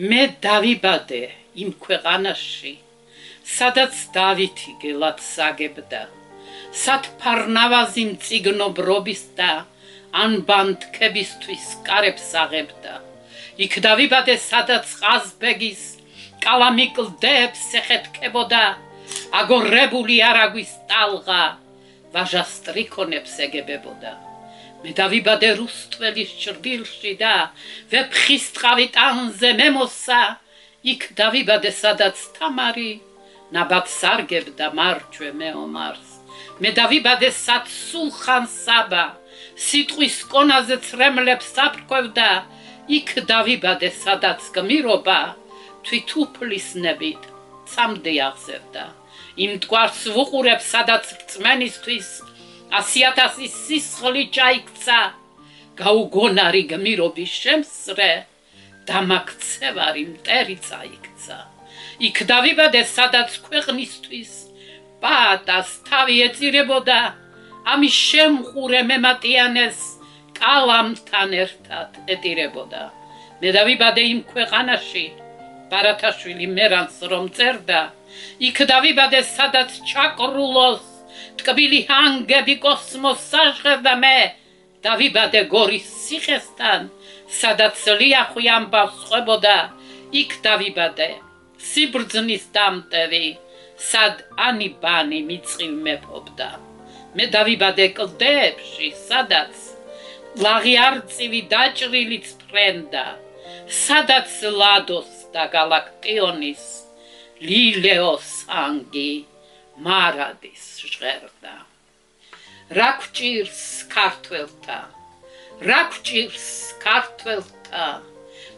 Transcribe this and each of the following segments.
მე დავიბადე იმ ქვეყანაში, სადაც დავითი გელად საგებდა, სად ფარნავაზი მწიგნობრობის და ანბანდქებისთვის კარებს აღებდა. იქ დავიბადე, სადაც ყაზბეგის კალამი კლდეებს ეხეთქებოდა, აგორებული არაგვის ტალღა ვაჟას ტრიქონებს ეგებებოდა. მე დავიბადე რუსტველის ჭრდილში და ვეფხის ტყავი ტანზე მემოსა, იქ დავიბადე, სადაც თამარი ნაბად სარგებდა მარჯვე მეომარს. მე დავიბადე, სად სულხან საბა სიტყვის კონაზე ცრემლებს აფრქვევდა, იქ დავიბადე, სადაც გმირობა თვითუფლის ნებით ცამდე აღზევდა. იმ მტკვარს ვუყურებ, სადაც რწმენისთვის 100,000 სისხლი ჩაიქცა, გაუგონარი გმირობის შემსრე დამაქცევარი მტერი წაიქცა. იქ დავიბადე, სადაც ქვეყნისთვის პატას თავი ეწირებოდა, ამის შემყურე მემატიანეს კალამთან ერთად ეტირებოდა. მე დავიბადე იმ ქვეყანაში, ბარათაშვილი მერანს რომ წერდა, იქ დავიბადე, სადაც ჩაკრულოს ტკბილი ჰანგები კოსმოსს აჟღერდა. მე დავიბადე გორის ციხესთან, სადაც ლიახვი ამბავს ყვებოდა. იქ დავიბადე სიბრძნის დამტევი, სად ანიბანი მიწყივ მეფობდა. მე დავიბადე კლდეებში, სადაც ლაღი არწივი დაჭრილიც ფრენდა, სადაც ლადოს და გალაქტიონის ლილეოს ანგი მარადის ჟღერდა. რა გვჭირს ქართველთა,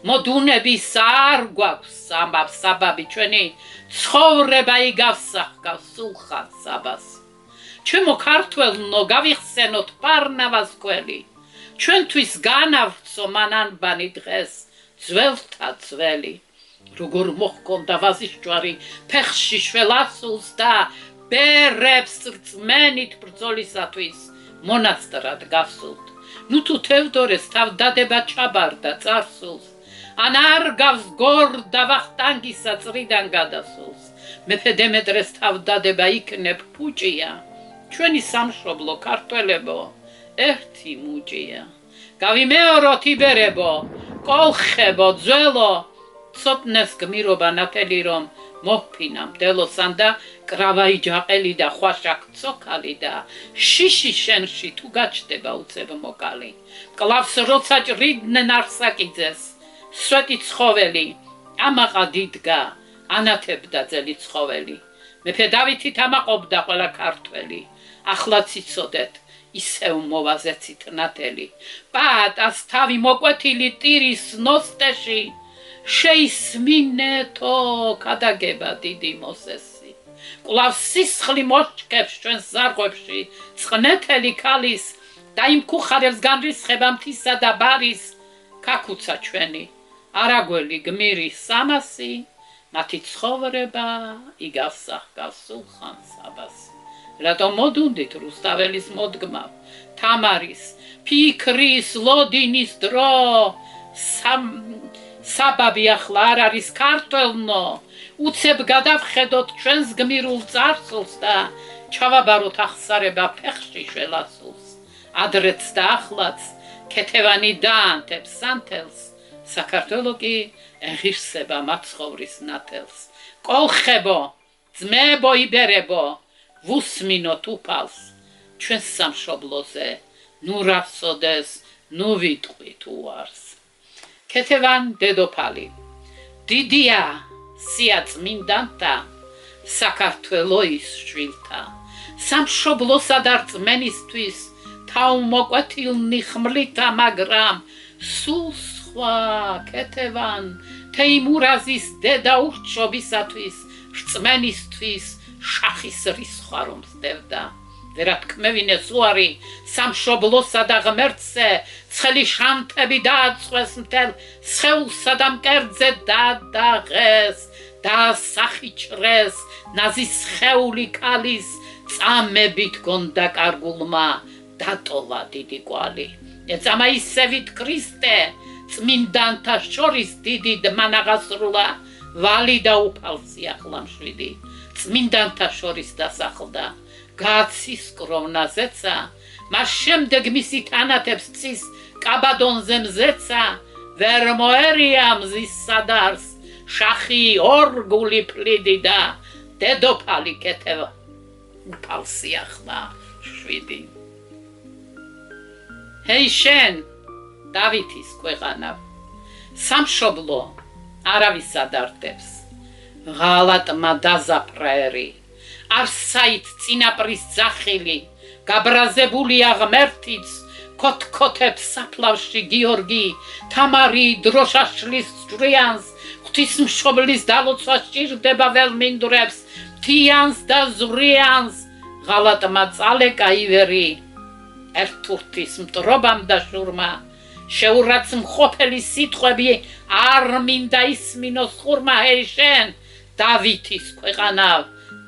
მოდუნების არ გვაქვს ამბავს საბაბი, ჩვენი ცხოვრება იგავსახავს სულხან საბას. ჩემო ქართველნო, გავიხსენოთ პარნავას გველი, ჩვენთვის განავრცო მანანბანი დღეს ძველთა ძველი. როგორ მოჰქონდა ვაზისჯვარი ფეხში შველასულს და ბერებს რწმენით ბრძოლისათვის მონასტრად გასულთ. ნუ თუ თევდორეს თავდადება ჩაბარდა წარსულს, ან არ გავს გორდა ვახტანგისა წრიდან გადასულს. მეფე დემეტრეს თავდადება იქნებ ფუჭია, ჩვენი სამშობლო ქართველებო ერთი მუჭია. გავიმეოროთ იბერებო, კოლხებო, ძველო, ცოტნეს გმირობა ნათელი რომ მოჰფინა მდელოსან და კრავაი ჯაყელი და ხვაშაკ ცოქალი და შიში შენში თუ გაჩდება უცებ მოკალი. კლავს როცა ჭრიდნენ არსაკიძეს, სვეტი ცხოველი, ამაყა დიდგა, ანათებდა ძელი ცხოველი. მეფე დავითით ამაყობდა ყველა ქართველი, ახლაც იცოდეთ, ისევ მოვაზეცით ნათელი. პატას თავი მოკვეთილი ტირის ნოსტეში, შეისმინეთო ქადაგება დიდი მოსესი. კვლავს სისხლი მოშკებს ჩვენს ზარღვებში, წყნეთელი ქალის და იმ ქუხარებს განრისხება მთისა და ბარის. ქაქუცა ჩვენი, არაგველი გმირი სამასი, მათი ცხოვრება იგავსახავს სულხან საბას. რატომ მოდუნდით რუსთაველის მოდგმავ, თამარის, ფიქრის, ლოდინის დრო, საბაბი ახლა არ არის ქართველნო, უცებ გადავხედოთ ჩვენს გმირულ წარსულს და ჩავაბაროთ ახსარება ფეხში შველასულს. ადრეც და ახლაც ქეთევანი დაანთებს სანთელს, საქართველო კი ეღირსება მაცხოვრის ნათელს. კოლხებო, ძმებო, იბერებო, ვუსმინოთ უფალს ჩვენს სამშობლოზე, ნუ რასოდეს, ნუ ვიტყვით უარს. ქეთევან დედოფალი, დიდია სიაწმინდანთა, საქართველოს შვილთა, სამშობლოსა და რწმენისთვის თავმოკვეთილნი ხმლითა, მაგრამ სულ სხვა ქეთევან თეიმურაზის დედა ურჩობისათვის, რწმენისთვის შახის რისხვა რომ სდევდა. ვერათქმევინეს უარი სამშობლოსა და ღმერთზე, ცხელი შანთები დააწყვეს მთელ სხეულსა და მკერდზე დადაღეს, დაასახიჭრეს ნაზის სხეული ქალის, წამებით გონდა კარგულმა დატოვა დიდი კვალი. ეწამა ისევით ქრისტე წმინდანთა შორის დიდი დმანაღასრულა ვალი და უფალსი ახლა მშვიდი წმინდანთა შორის დასახლდა გააცისკროვნაზეცა მას შემდეგ მისი თანათებს წის კაბადონზე მზეცა ვერ მოერია მზის სადარს შახი ორგული პლიდი და დედოფალი კეთება უფალსი ახლა შვიდი ჰეი შენ დავითის ქვეყანა სამშობლო არავის ადარტებს ღალატმა დაზაფრაერი არსაით წინაპრის ძახილი გაბრაზებულია ღმერთიც ქოთქოთებს საფლავში გიორგი თამარი დროშაშლის ჭრიანს ღვთისმშობლის დალოცვა სჭირდება ველმინდვრებს თიანს და ზვრიანს ღალატმა წალეკა ივერი ერთურთის მტრობამ და შურმა შეურაც მყოფელი სიტყვები არ მინდა ისმინოს ხურმა ჰეი შენ დავითის ქვეყანა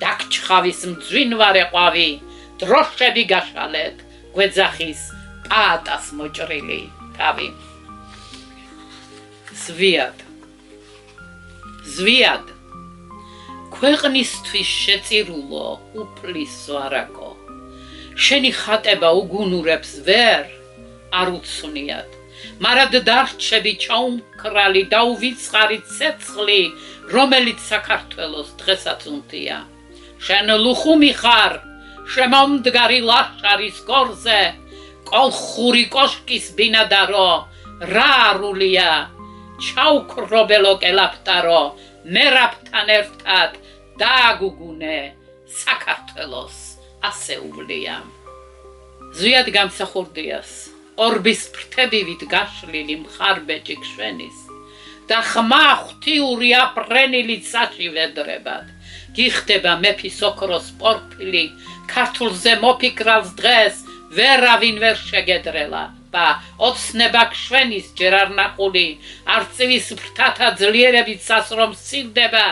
დაგჩხავის მძვინვარე ყვავი დროშები გაშალეთ გვეძახის პაატას მოჭრილი თავი ზვიად ქვეყნისთვის შეწირულო უფლის ვარაკო შენი ხატება უგუნურებს ვერ არ უცვნიათ მარად დარჩები ჩაუმქრალი და უვიწყარი ცეცხლი რომელიც საქართველოს დღესაც უნდია შენ ლუხუმი ხარ შემომდგარი ლაშქარის გორზე კოლხური კოშკის ბინადარო რა არულია ჩაუქრობელო კელაფტარო მერაბთან ერთად დააგუგუნე საქართველოს ასეულია ზვიად გამსახურდიას ორბის ფრთებივით გაშლილი მხარბეჭი შვენის და ხმა ღვთიური აპრენილით საშივედრებად გიხდება მეფის ოქროს პორფილი ქართულზე მოფიქრავს დღეს ვერავინ ვერ შეგედრელა და ოცნება შვენის ჯერ არ ნახული არწივის ფრთათა ძლიერებით სასრომ სცილდება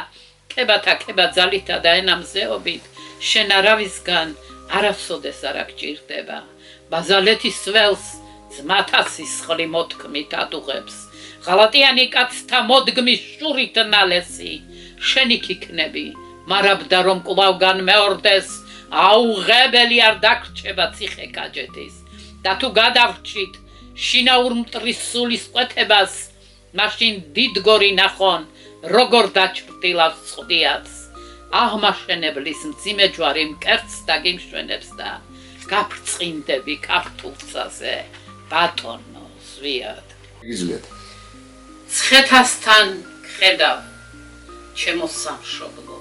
ქება ძალითა და ენამზეობით შენ არავისგან არასოდეს არ აგჭირდება ბაზალეთის ველს ძმათა სისხლი მოთქმით ადუღებს ღალატიანი კაცთა მოდგმის შურით ნალესი შენ იქ იქნები მარაბდა რომ კვლავ განმეორდეს აუღებელი არ დაგრჩება ციხე გაჯეთის და თუ გადავრჩით შინაურ მტრის სულის ყვეთებას მაშინ დიდგორი ნახონ როგორ დაჩრდილავს წყდიაც აღმაშენებლის მძიმე ჯვარი მკერდს დაგიმშვენებს და გაფრწყინდები ქართულცაზე ბატონო ზვიად ცხეთასთან ხედავ ჩემო სამშობლო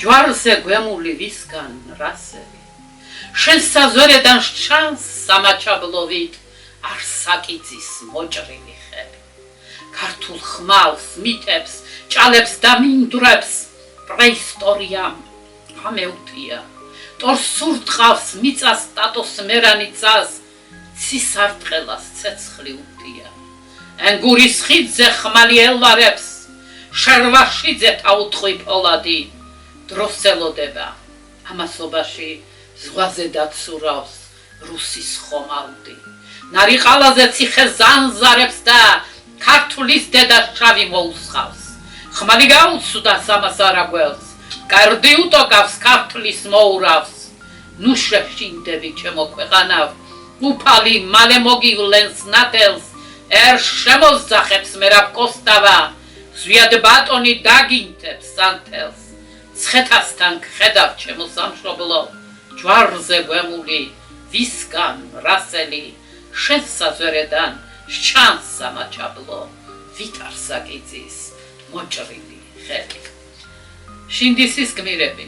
ჯვარზე გვემული ვისგან რასები შენ საზვერედან შანს სამაჩაბლოვით არ საკიძის მოჭრილი ხელი ქართულ ხმალს მითებს ჭალებს და მინდვრებს პრეისტორიამ ამეუთია ტორსურ ტყავს მიწას სტატოს მერანიცას ცისარტყელას ცეცხლი უთია ენგურის ხიდზე ხმალი ელვარებს შერვაშიძე თაუთხი პოლადი დროს ელოდება ამასობაში ზღვაზე დაცურავს რუსის ხომალდი ნარიყალაზე ციხე ზანზარებს და ქართulis დედა შავი მოუსხავს ხმალი გაუცდა სამას არაგველს გარდი უტოკავს ქართლის მოურავს ნუ შეშინდები ჩემო ქვეყანავ უფალი მალე მოგივლენს ნათელს Er შემოძახებს მერაბ კოსტავა ზვიად ბატონი დაგინთებს სანთელს ცხეთასთან ხედავ ჩემო სამშობლო ჯვარზე გვემული ვისგან რასელი შენ საზვერედან შანს სამაჩაბლო ვით არ საკიძის მოჭრილი ხელი შინდისის გმირები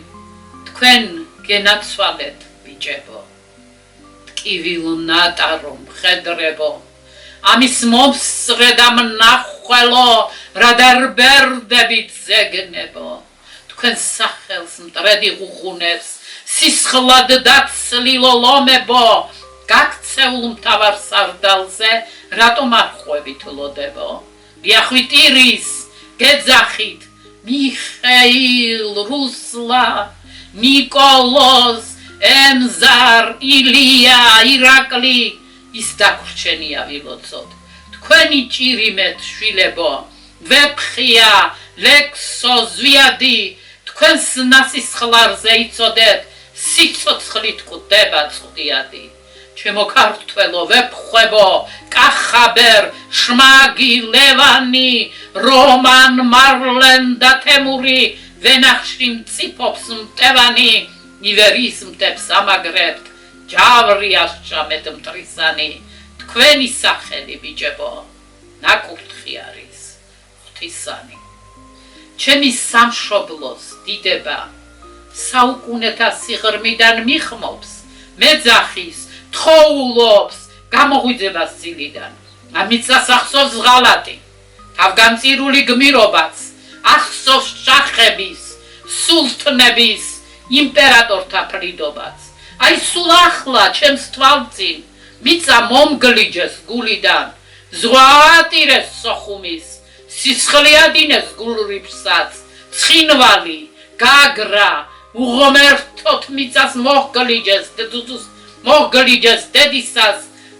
თქვენ გენაცვალეთ ბიჭებო ტკივილ ნატარო მხედრებო ამის მომსწრე და მნახველო რა დარბერდებით ზეგნებო თქვენ სახელს მტრედი უხუნებს სისხლად დაცლილო ლომებო გაქცეულ მთავარ სარდალზე რატომ არ ხვებით ლოდებო გიახვით ირის გეძახით მიხეილ რუსლა ნიკოლოზ ემზარ ილია ირაკლი ის დაგვრჩენია ვილოცოთ თქვენი ჭირიმეთ შვილებო ვეფხია ლექსო ზვიადი თქვენს ნასისხლარზე იცოდეთ სიცოცხლით კვდება წვდიადი ჩემო ქართველო ვეფხვებო კახაბერ შმაგი ლევანი რომან მარლენ და თემური ვენახში მწიფობს მტევანი ივერის მტებს ამაგრებთ ჯავრიას ჭამეთ მტრისანი თქვენი სახელი ბიჭებო ნაკურთხი არის ღვთისანი ჩემი სამშობლოს დიდება საუკუნეთა სიღრმიდან მიხმობს მეძახის თხოვულობს გამოღვიძებას წილიდან ამიცას ახსოვს ღალატი თავგამწირული გმირობაც ახსოვს შახების სულთნების იმპერატორთა ფრიდობაც აი სულ ახლა ჩემს თვალწინ მიწა მომგლიჯეს გულიდან ზღვაატირეს სოხუმის სისხლიადინეს გულრიფსაც ცხინვალი გაგრა უღომერთოთ მიწას მოღლიჯეს დედისას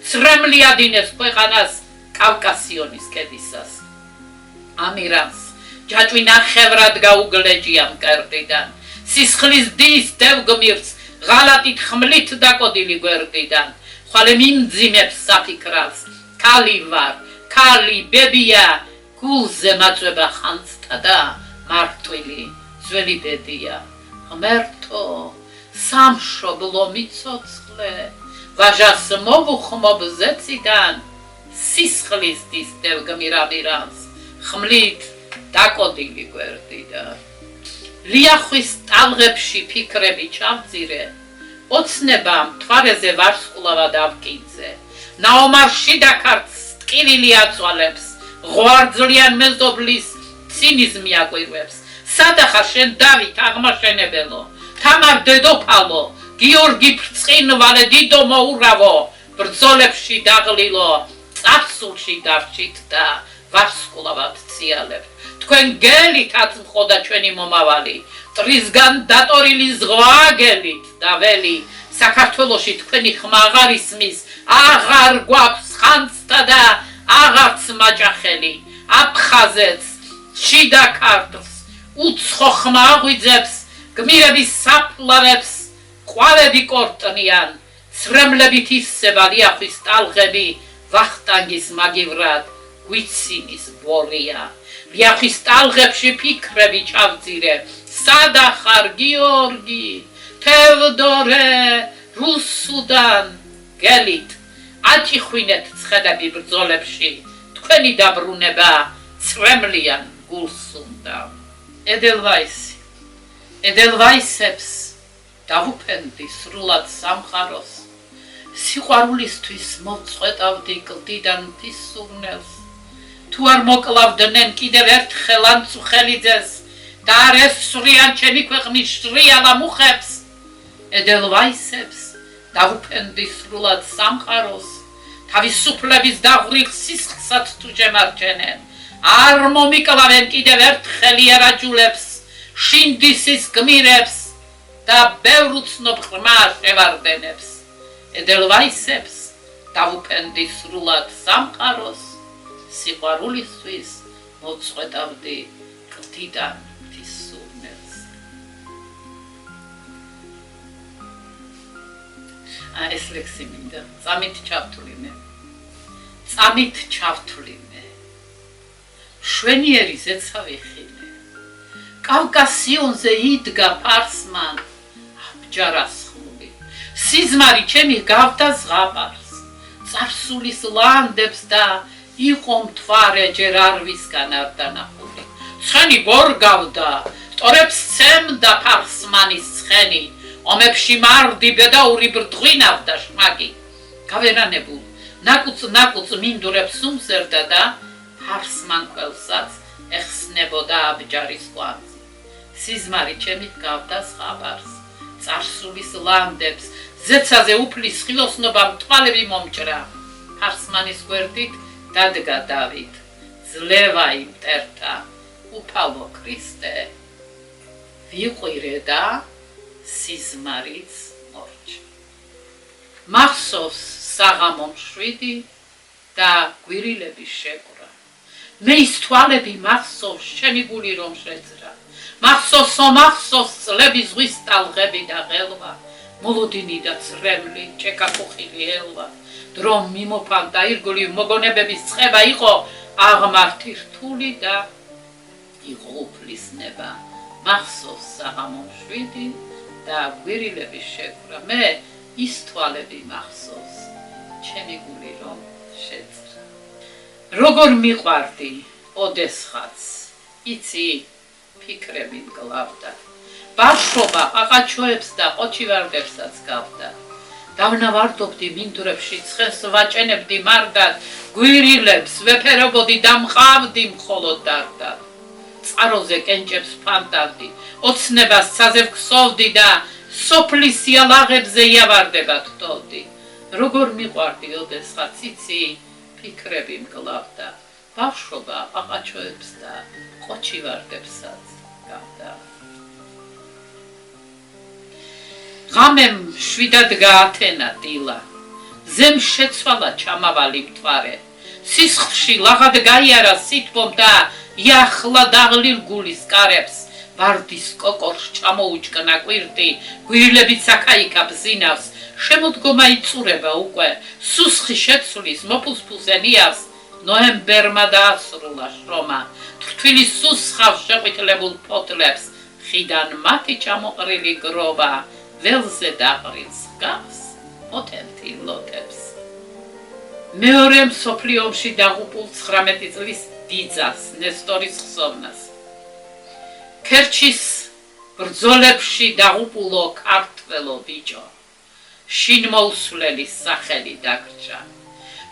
ცრემლიადინეს ქვეყანას კავკასიონის ქედისას ამირანს ჯაჭვინა ხევრად გაუგლეჯია მკერდიდან სისხლის დის დევგმირს ღალატით ხმლით დაკოდილი გვერდიდან ხვალე მიმძიმებს საფიქრავს ქალი ვარ ქალი ბებია გულზე მაწვება ხანძთა და მარტვილი ძველი ბედია ღმერთო სამშობლო მიცოცხლე ვაჟას მოვუხმობ ზეციდან სისხლის დის დევგმირ ამირანს ხმლით დაკოდილი გვერდიდან ლიახვის ტალღებში ფიქრები ჩავწირე ოცნება მთვარეზე ვარსკვლავა დავკინძე ნაომარ შიდაქარts ტკივილი აწვალებს ღვარძლიან მეზობლის ცინიზმი აკვირვებს სადახა შენ დავით აღმაშენებელო თამარ დედოფალო გიორგი ბრწყინვალე დიდო მოურავო ბრძოლებში დაღლილო წარსულში დარჩით და ვარსკვლავად ციალებთ თქვენ გელით აწმყოდა ჩვენი მომავალი მტრისგან დატორილი ზღვაგელით და ველი საქართველოში თქვენი ხმა აღარ ისმის აღარ გვაქვს ხანძთა და აღარც მაჭახელი აფხაზეთს შიდაქარts უცხო ხმა აღვიძებს გმირების საფლავებს ყვავები კორტნიან ცრემლებით ისება ლიახვის ტალღები ვახტანგის მაგივრად გვიცინის ბორია ლიახვის ტალღებში ფიქრები ჩავწირე სადახარ გიორგი თევდორე რუსუდან გელით აჭიხვინეთ ცხადები ბრძოლებში თქვენი დაბრუნება ცრემლიან გულს უნდა ედელვაისებს დავუფენდი სრულად სამყაროს სიყვარულისთვის მოვწყვეტავდი კლდიდან მთის სურნელს თუ არ მოკლავდნენ კიდევ ერთხელ ანწუხელიძეს და არ ესვრიან ჩემი ქვეყნის შრიალა მუხებს ედელვაისებს დავუფენდი სრულად სამყაროს თავისუფლების დაღვრილ სისხლსაც თუ შემარჩენენ არ მომიკლავენ კიდევ ერთხელ იარაჯულებს შინდისის გმირებს და ბევრ უცნობ ღრმა შევარდენებს ედელვაისებს დავუფენდი სრულად სამყაროს სიყვარულისთვის მოვწყვეტავდი კლდიდან მთის სურნელს ეს ლექსი მინდა წამით ჩავთვლინე შვენიერი ზეცავი ხილე კავკასიონზე იდგა ფარსმან აბჯარას ხმული სიზმარი ჩემი გავდა ზღაპარს წარსულის ლანდებს და იყო მთვარე ჯერ არვისგან არ დანახული ცხენი გორგავდა ტორებს ცემდა ფარსმანის ცხენი ომებში მარდი ბედაური ბრდღვინავდა შმაგი გავერანებულ ნაკუც მინდურებს უმზერდა და ფარსმან ყველსაც ეხსნებოდა აბჯარის კვანძი სიზმარი ჩემი გავდა ზღაპარს წარსულის ლანდებს ზეცაზე უფლის ხილოსნობა მტვალები მომჭრა ფარსმანის გვერდით დადგა დავით ძლევა იმტერთა უფალო ქრისტე ვიყვირე და სიზმარიც მორჩა მახსოვს საღამო 7 და გვირილების შეკვრა. მე ის თვალები მახსოვს, ჩემი გული რომ შეძრა. მახსოვს წლები ზღვის ტალღები და ღელვა, მოლოდინი და წრემლი, ჭეკახუხილი ელვა. დრომ მიმოფანტა ირგული მოგონებების წყება იყო აღმართი რთული და იყო უფლის ნება. მახსოვს საღამო 7 და გვირილების შეკვრა. მე ის თვალები მახსოვს, ჩემი გული რომ შეძრა. როგორ მიყვარდი ოდესღაც, იცი, ფიქრები მკლავდა. ბავშვობა ყაყაჩოებს და ყოჩივარდებსაც გავდა. დავნავარდობდი მინდვრებში, ცხენს ვაჭენებდი მარდად, გვირილებს ვეფერობოდი და მყავდი მხოლოდ დარდად. წყაროზე კენჭებს ფანტავდი, ოცნებას ცაზე ვქსოვდი და სოფლის იალაღებზე იავარდებად ვტოვდი. როგორ მიყვარდი ოდესღაც, იცი, ფიქრები მკლავდა. ბავშვობა ყაყაჩოებს და ყოჩივარდებსაც გავდა. ღამემ 7-დან გაათენა დილა. ზემ შეცვალა ჩამავალი მთვარე. სისხლში ლაღად გაიარა სითბომ და იახლა დაღლილ გულის კარებს. ვარდის კოკორს ჩამოუჭკნა კვირტი, გვირილებიც აქა-იქა ბზინავს. შემოდგომა იწურება უკვე, სუსხი შეცვლის, მოფუსფუს ენიავს. ნოემბერმა დაასრულა შრომა, თრთვილის სუსხავს შეყვითლებულ ფოთლებს. ხიდან მათი ჩამოყრილი გროვა, ველზე დაყრილს გავს, მოთელთი ლოთებს. მეორე მსოფლიო ომში დაღუპულ 19 წლის დიძას, ნესტორის ხსოვნას. ქერჩის ბრძოლებში დაღუპულო ქართველო ბიჭო, შინ მოუსვლელის სახელი დაგრჩა.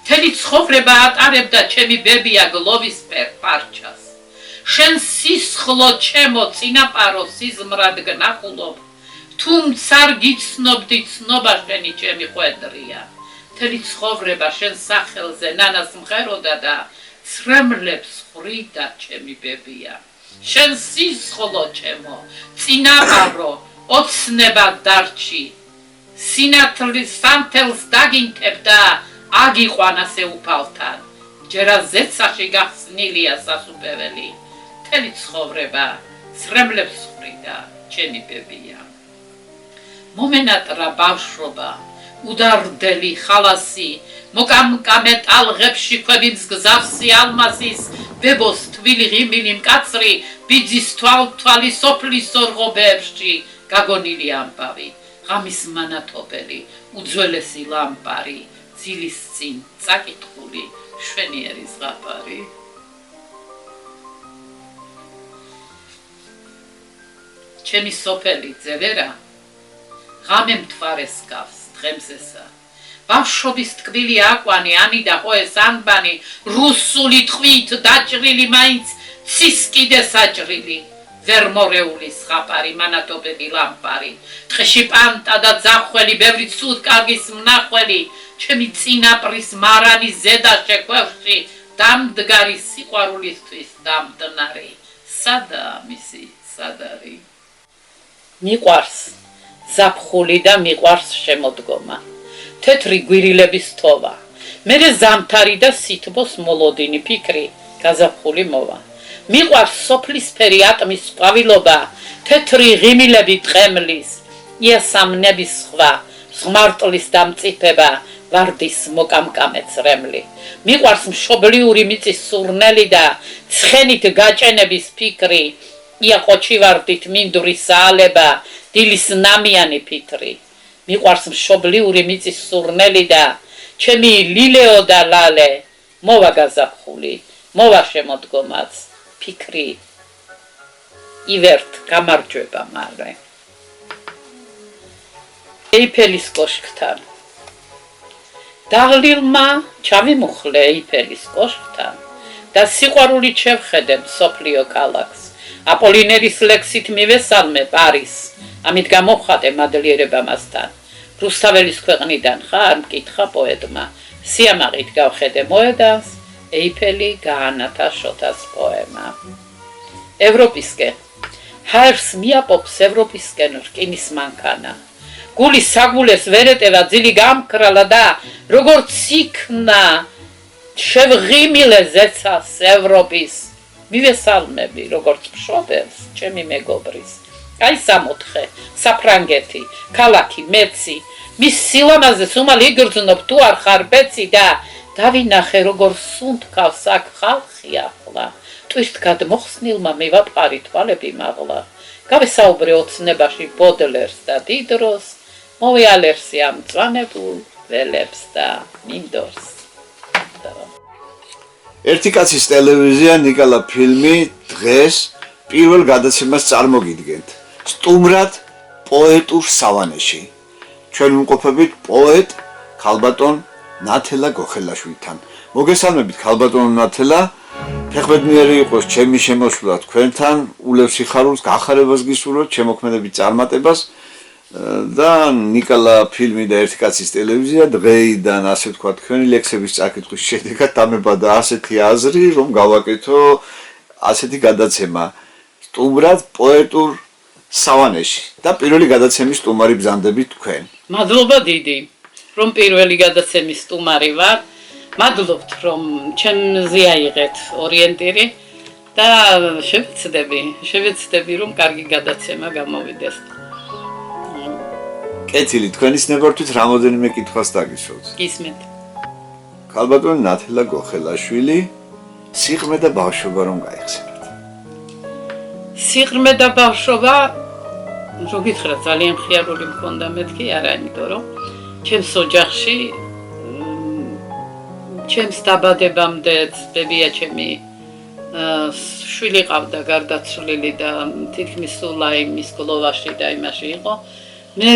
მთელი ცხოვრება ატარებდა ჩემი ბებია გლოვისფერ პარჩას. შენ სისხლო ჩემო წინაპარო სიზმრად გნახულობ, თუმცა არ გიცნობდი ცნობა შენი ჩემი ხვედრია. მთელი ცხოვრება შენ სახელზე ნანას მღეროდა და ცრემლებს ხვრიდა ჩემი ბებია. შენ სისხლო ჩემო წინაპარო ოცნება დარჩი. სინათლის სანთელს დაგინთებ და აგიყვანა სეუფალთან. ჯერა ზეცაში გახსნილია სასუპეველი. მთელი ცხოვრება ცრემლებს ხვრიდა ჩემი ბებია. მომენატრა ბავშვობა, უდარდელი ხალასი, მოკამკამე ტალღებში ხვევინს გზავსი ალმასის, ბებოს თვილი ღიმილი მკაცრი, ბიძის თვალთვალი სოფლის ორღობებში გაგონილი ამბავი, ღამის მანათობელი, უძველესი ლამპარი, ძილის წინ წაკითხული შვენიერი ზღაპარი. ჩემი სოფელი ძევერა ღამე მთვარეს გავს დღემზესა. ბავშვობის ტკბილი აკვანი, ანი და ყოეს ანბანი, რუსული თყვით დაჭრილი მაინც ცისკიდე საჭრილი. ვერმორეული ზღაპარი, მანათობელი ლამპარი, ტყეში პანტა და ძახველი, ბევრი ცუდ კარგის მნახველი, ჩემი წინაპრის მარანი ზედა შეკვევში, დამდგარი სიყვარულისთვის დამდნარი. სადაა მისი სადარი? მიყვარს ზაფხული და მიყვარს შემოდგომა, თეთრი გვირილების თოვა, მერე ზამთარი და სითბოს მოლოდინი ფიქრი გაზაფხული მოვა. მიყვარს სოფლისფერი ატმის ყვავილობა, თეთრი ღიმილები ტყემლის, იასამნების სხვა, ზღმარტლის დამწიფება, ვარდის მოკამკამე წრემლი. მიყვარს მშობლიური მიწის სურნელი და ცხენით გაჭენების ფიქრი, იაყოჩივარდით მინდვრის საალება, დილის ნამიანი ფიტრი. მიყვარს მშობლიური მიწის სურნელი და ჩემი ლილეო და ლალე, მოვა გაზაფხული, მოვა შემოდგომაც, ფიქრი ივერთ გამარჯვება მალე. ეიფელის კოშკთან დაღლილმა ჩავიმუხლე ეიფელის კოშკთან და სიყვარულით შევხედე მსოფლიო ქალაქს. აპოლინერის ლექსით მივესალმე პარიზს, ამით გამოვხატე მადლიერება მასთან. რუსთაველის ქვეყნიდან ხარ? მკითხა პოეტმა. სიამაყით გავხედე მოედანს, ეიფელი გაანათა შოთას პოემა. ევროპისკენ. ჰაერს მიაპობს ევროპისკენ რკინის მანქანა. გულის საგულეს ვერეტევა ძილი გამკრალა და როგორც იქნა შევღიმილე ზეცას ევროპის მივესალმები როგორც მშობელს ჩემი მეგობრის აი 64 საფრანგეთი ქალაქი მეცი მის სილამაზეს უმალ იგრძნობ თუ არ ხარ ბეცი და დავინახე როგორ სუნთქავს აქ ხალხი ახლა ტვირთ გადმოხსნილმა მივაპყარი თვალები მაღლა გავესაუბრე ოცნებაში ბოდლერს და დიდროს მოვიალერსი ამ წვანებულ ველებს და მინდორს ერთი კაცის ტელევიზია ნიკალა ფილმი დღეს პირველ გადაცემას წარმოგიდგენთ სტუმრად პოეტურ სავანეში ჩვენ ვიმყოფებით პოეტ ქალბატონ ნათელა გოხელაშვილთან მოგესალმებით ქალბატონ ნათელა ფეხბედნიერი იყოს ჩემი შემოსვლა თქვენთან ულევ სიხარულს გახარებას გისურვებთ შემოქმედებით წარმატებას და ნიკალა ფილმი და ერთი კაცის ტელევიზია დღეიდან ასე ვთქვა თქვენი ლექსების წაკითხვის შედეგად დამებადა ასეთი აზრი რომ გავაკეთო ასეთი გადაცემა სტუმრად პოეტურ სავანეში და პირველი გადაცემის სტუმარი ბრძანდებით თქვენ მადლობა დიდი რომ პირველი გადაცემის სტუმარი ვარ მადლობთ რომ ჩემზე აიღეთ ორიენტირი და შევეცდები რომ კარგი გადაცემა გამოვიდეს კეთილი თქვენის ნებართვით რამოდენიმე კითხვას დაგისვათ გისმენთ ქალბატონი ნათელა გოხელაშვილი სიღრმე და ბავშვობა რომ გაიხსენოთ სიღრმე და ბავშვობა რო გითხრათ ძალიან მხიარული მქონდა მეთქი არა იმიტომ რომ ჩემს ოჯახში ჩემს დაბადებამდე ბებია ჩემი შვილი ყავდა გარდაცვლილი და თითქმის სულ იმის გლოვაში და იმაში იყო მე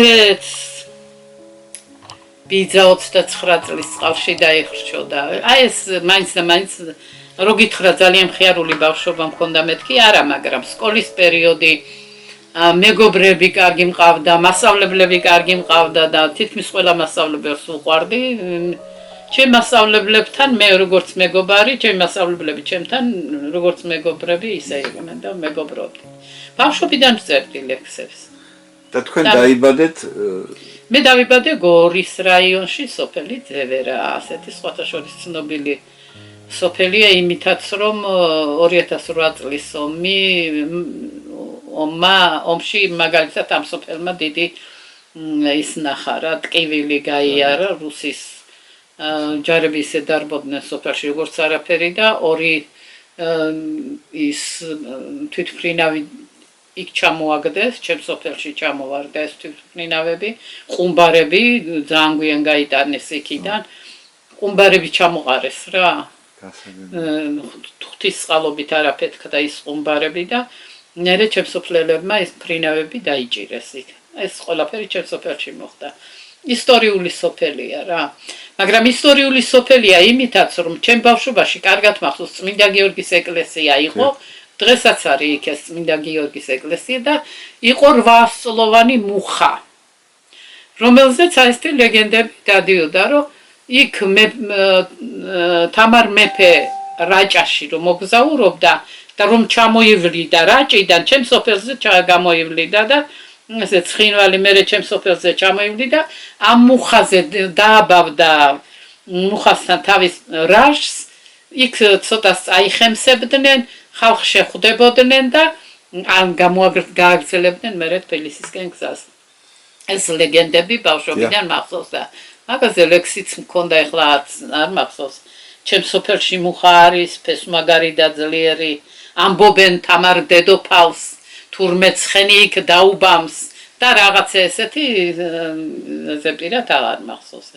ბიძა 29 წლის წყალში დაიხრჩოდა აი ეს მაინც და მაინც რო გითხრა ძალიან მხიარული ბავშვობა მქონდა მეთქი არა მაგრამ სკოლის პერიოდი მეგობრები კარგი მყავდა მასწავლებლები კარგი მყავდა და თითქმის ყველა მასწავლებელს უყვარდი ჩემ მასწავლებლებთან მე როგორც მეგობარი ჩემ მასწავლებლები ჩემთან როგორც მეგობრები ისე იყვნენ და მეგობრობდი ბავშვობიდან ვწერდი ლექსებს და თქვენ დაიბადეთ მე დავიბადე გორის რაიონში სოფელი ძევერა ასეთი სხვათა შორის ცნობილი სოფელია იმითაც რომ 2008 წლის ომში მაგალითად ამ სოფელმა დიდი ის ნახა რა ტკივილი გაიარა რუსის ჯარები ისე დარბოდნენ სოფელში როგორც არაფერი და ორი ის თვითმფრინავი იქ ჩამოაგდეს ჩემ სოფელში ჩამოვარდა ეს თვითმფრინავები ყუმბარები ძალიან გვიან გაიტანეს იქიდან ყუმბარები ჩამოყარეს რა ღვთის წყალობით არაფეთქდა ის ყუმბარები და მერე ჩემ სოფლელებმა ეს მფრინავები დაიჭირეს იქ ეს ყველაფერი ჩემ სოფელში მოხდა ისტორიული სოფელია რა მაგრამ ისტორიული სოფელია იმითაც რომ ჩემ ბავშვობაში კარგად მახსოვს წმინდა გიორგის ეკლესია იყო დღესაც არის იქ ეს წმინდა გიორგის ეკლესია და იყო 8 წლოვანი მუხა რომელზეც აესეთი ლეგენდები დადიოდა რომ იქ თამარ მეფე რაჭაში რომ მოგზაურობდა და რომ ჩამოივლიდა რაჭიდან ჩემ სოფელზე გამოივლიდა და ესე ცხინვალი მერე ჩემ სოფელზე ჩამოივლიდა ამ მუხაზე დააბავდა მუხასთან თავის რაშს იქ ცოტას აიხემსებდნენ ხალხ შეხვდებოდნენ და ან გააგრძელებდნენ მერე თბილისისკენ გზას ეს ლეგენდები ბავშვობიდან მახსოვს და მაგაზე ლექსიც მქონდა ეხლა არ მახსოვს ჩემ სოფელში მუხა არის ფესვმაგარი და ძლიერი ამბობენ თამარ დედოფალს თურმე ცხენი იქ დაუბამს და რაღაცა ესეთი ზეპირად აღარ მახსოვს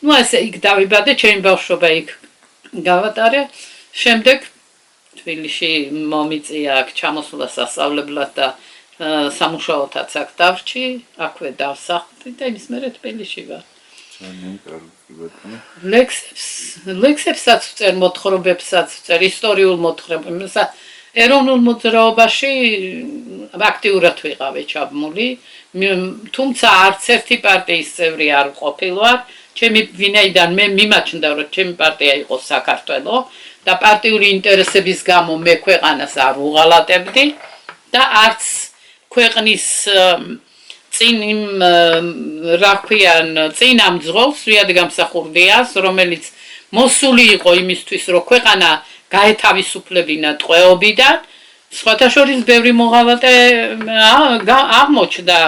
ნუ ესე იქ დავიბადე ჩემი ბავშვობა იქ გავატარე შემდეგ თბილისში მომიწია აქ ჩამოსვლა სასწავლებლად და სამუშაოთაც აქ დავრჩი აქვე დავსახლდი და იმის მერე თბილისში ვარ ლექსებსაც ვწერ მოთხრობებსაც ვწერ ისტორიულ მოთხრობებს ეროვნულ მოძრაობაში აქტიურად ვიყავი ჩაბმული თუმცა არც ერთი პარტიის წევრი არ ყოფილვარ ჩემი ვინაიდან მე მიმაჩნდა რომ ჩემი პარტია იყო საქართველო და პარტიული ინტერესების გამო მე ქვეყანას არ უღალატებდი და არც ქვეყნის წინ იმ რა ქვიან წინ ამ ძღოლს ვიად გამსახურდიას რომელიც მოსული იყო იმისთვის რომ ქვეყანა გაეთავისუფლებინა ტყვეობიდან სხვათა შორის ბევრი მოღალატე აღმოჩნდა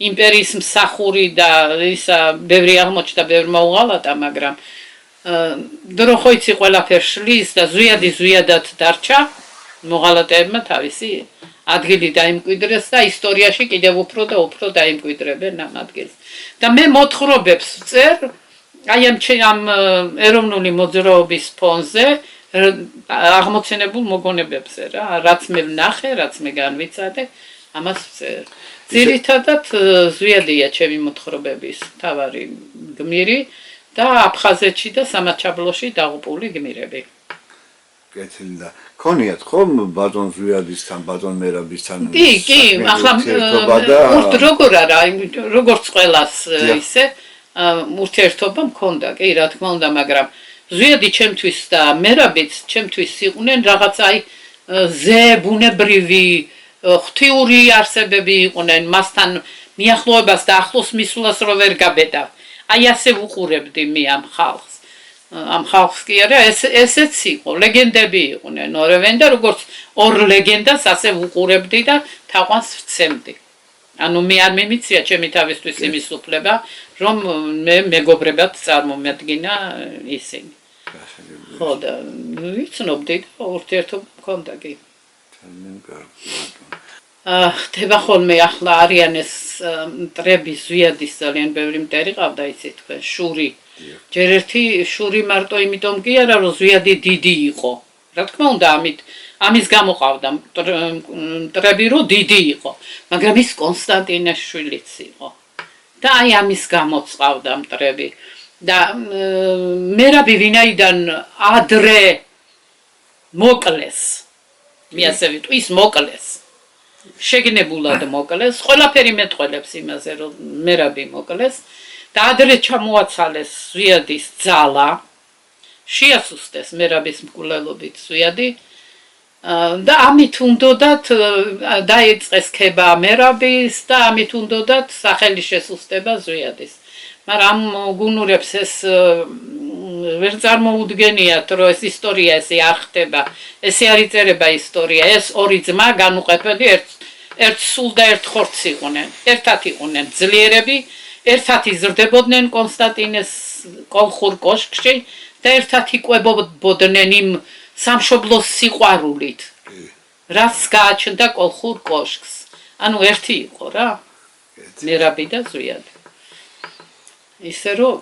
იმპერიის მსახური და ისა ბევრი აღმოჩნდა ბევრი მოღალატა მაგრამ დრო ხო იცი ყველაფერს შლის და ზვიადად დარჩა მოღალატეებმა თავისი ადგილი დაიმკვიდრეს და ისტორიაში კიდევ უფრო და უფრო დაიმკვიდრებენ ამ ადგილს და მე მოთხრობებს წერ აი ამ ეროვნული მოძრაობის ფონზე აღმოცენებულ მოგონებებზე რა რაც მე ვნახე რაც მე განვიცადე ამას წერ ძირითადად ზვიადია ჩემი მოთხრობების თავარი გმირი და აფხაზეთში და სამაჩაბლოში დაღუპული გმირები კეთილი და ქონიათ ხომ ბატონ ზვიადისთან ბატონ მერაბისთან კი ახლა როგორ არა როგორც ყველას ისე ურთიერთობა მქონდა კი რა თქმა უნდა მაგრამ ზვიადი ჩემთვის და მერაბიც ჩემთვის იყვნენ რაღაც აი ზებუნებრივი ღვთიური არსებები იყვნენ მასთან მიახლოებას და ახლოს მისვლას რო ვერ გაბედავ აი ასე უყურებდი მე ამ ხალხს კი არა ესეც იყო ლეგენდები იყვნენ ორივენ და როგორც ორ ლეგენდას ასე უყურებდი და თაყვანს ვცემდი ანუ მე არ მიმიცია ჩემი თავისთვის იმის უფლება რომ მე მეგობრებად წარმომედგინა ისინი ხო და ვიცნობდი და ურთიერთობა მქონდა კი ხდება ხოლმე ახლა არიან ეს მტრები ზვიადის ძალიან ბევრი მტერი ყავდა იცი თქვენ შური ჯერ ერთი შური მარტო იმიტომ კი არა რომ ზვიადი დიდი იყო რა თქმა უნდა ამის გამო ყავდა მტრები რომ დიდი იყო მაგრამ ის კონსტანტინეს შვილიც იყო და აი ამის გამოც ყავდა მტრები და მერაბი ვინაიდან ადრე მოკლეს მე ასე ვიტყვი ის მოკლეს შეგნებულად მოკლეს ყველაფერი მეტყველებს იმაზე რომ მერაბი მოკლეს და ადრე ჩამოაცალეს ზვიადის ძალა შეასუსტეს მერაბის მკვლელობით ზვიადი და ამით უნდოდათ დაიწყეს ქება მერაბის და ამით უნდოდათ სახელი შესუსტება ზვიადის მაგრამ გუნურებს ეს ვერ წარმოუდგენიათ რომ ეს ისტორია ესე არ ხდება ესე არ იწერება ისტორია ეს ორი ძმა განუყოფელი ერთ სულ და ერთ ხორცს იყვნენ ერთად იყვნენ ძლიერები ერთად იზრდებოდნენ კონსტანტინეს კოლხურ კოშკში და ერთად იკვებოდნენ იმ სამშობლოს სიყვარულით რაც გააჩნდა კოლხურ კოშკს ანუ ერთი იყო რა მერაბი და ზვიადი ისე რომ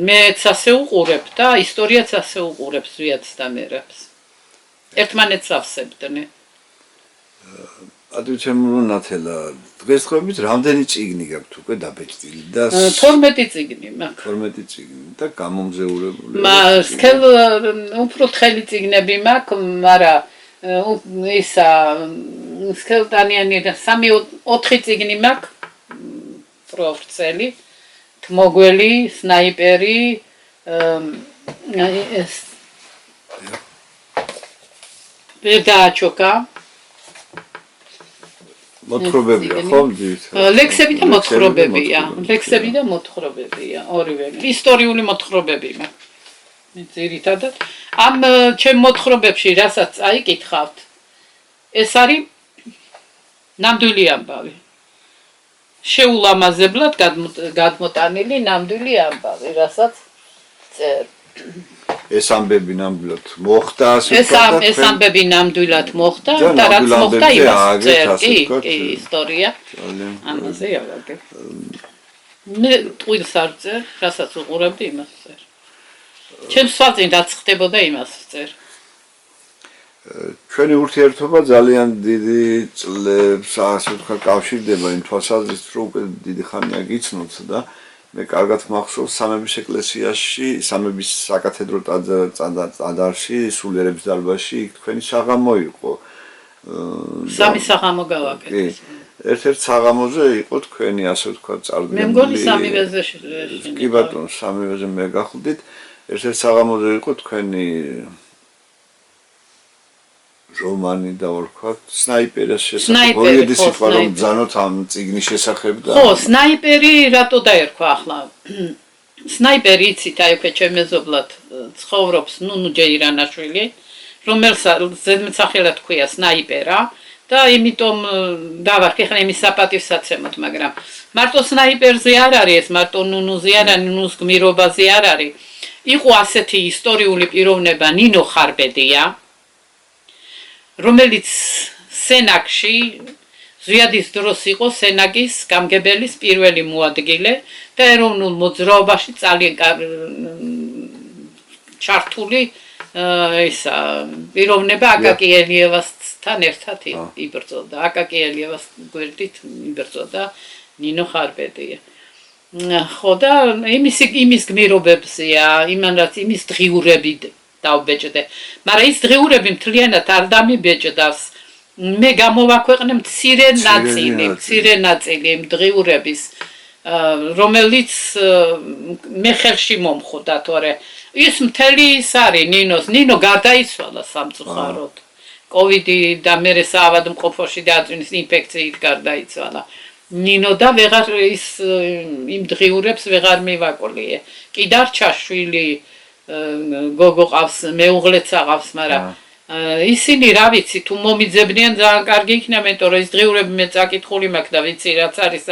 მეც ასე უყურებ და ისტორიაც ასე უყურებს ზვიადს და მერაბს ერთმანეთს ავსებდნენ ადვიცემულო ნათელა დღესდღეობით რამდენი წიგნი გაქვთ უკვე დაბეჭდილი და 12 წიგნი მაქვს 12 წიგნი და გამომზეურებული სქელ უფრო თხელი წიგნები მაქვს მაგრამ ისა სქელტანიანი და 3-4 წიგნი მაქვს პროფცელი მოგველი სნაიპერი ეს ბედაჩოკა მოთხრობებია ხომ ლექსები და მოთხრობებია ლექსები და მოთხრობებია ორივე ისტორიული მოთხრობები მე ძირითადად ამ ჩემ მოთხრობებში რასაც აიკითხავთ ეს არის ნამდვილი ამბავი შეულამაზებლად გადმოტანილი ნამდვილი ამბავი რასაც წერ ეს ამბები ნამდვილად მოხდა ასე ეს ამბები ნამდვილად მოხდა და რაც მოხდა იმას წერ კი ისტორია ამაზე ავაგე მე ტყუილს არ წერ რასაც უყურებდი იმას წერ ჩემს სვაწინ რაც ხდებოდა იმას წერ ჩვენი ურთიერთობა ძალიან დიდი წლებს ასე ვთქვათ კავშირდება იმ თვალსაზრისით რომ უკვე დიდი ხანია გიცნობთ და მე კარგად მახსოვს სამების ეკლესიაში სამების საკათედრო ტაძარში სულიერების დარბაზში თქვენი საღამო იყო სამი საღამო გავაკეთე ერთ-ერთ საღამოზე იყო თქვენი ასე ვთქვათ წარდგენილი მე მგონი სამივეზე კი ბატონო სამივეზე მე გახლდით ერთ-ერთ საღამოზე იყო თქვენი რომანი და ვთქვათ, სნაიპერის შესახებ. სნაიპერი, ორი ხო, სიტყვა რომ სნაიპერი. ძანოთ ამ წიგნის შესახებ და ხო, სნაიპერი რატო დაერქვა ახლა? სნაიპერი იცით, აი უკვე ჩემ მეზობლად ცხოვრობს ნუნუ ჯეირანაშვილი, რომელსაც ზედმეტსახელად ჰქვია სნაიპერა და იმიტომ დავარქი ხან იმის საპატივსაცემოდ, მაგრამ მარტო სნაიპერზე არ არის ეს, მარტო ნუნუზე არ არის, ნუნუს გმირობაზე არ არის. იყო ასეთი ისტორიული პიროვნება ნინო ხარბედია, რომელიც სენაკში ზვიადის დროს იყო სენაკის გამგებელის პირველი მოადგილე და ეროვნულ მოძრაობაში ძალიან ჩართული ისა პიროვნება აკაკი ელიევასთან ერთად იბრძოდა. აკაკი ელიევას გვერდით იბრძოდა ნინო ხარბედია. ხო და იმის გმირობებზეა, იმანაც იმის დღიურები დავბეჭდე. მაგრამ ის დღიურები მთლიანად არ დამიბეჭდავს. მე გამოვაქვეყნე მცირე ნაწილი იმ დღიურების, რომელიც მე ხელში მომხვდა, თორე ის მთელი ის არის ნინო გარდაიცვალა სამწუხაროდ. კოვიდი და მერე საავადმყოფოში დააწვინის ინფექციით გარდაიცვალა. ნინო და ვეღარ ის იმ დღიურებს ვეღარ მივაკოლიე. კი დარჩა შვილი, გოგო ყავს, მეუღლეც აღავს, მაგრამ ისინი რა ვიცი, თუ მომიძებნიან ძალიან კარგი იქნება, იმიტომ რომ ის დღიურები მე წაკითხული მაქვს და ვიცი რაც არის.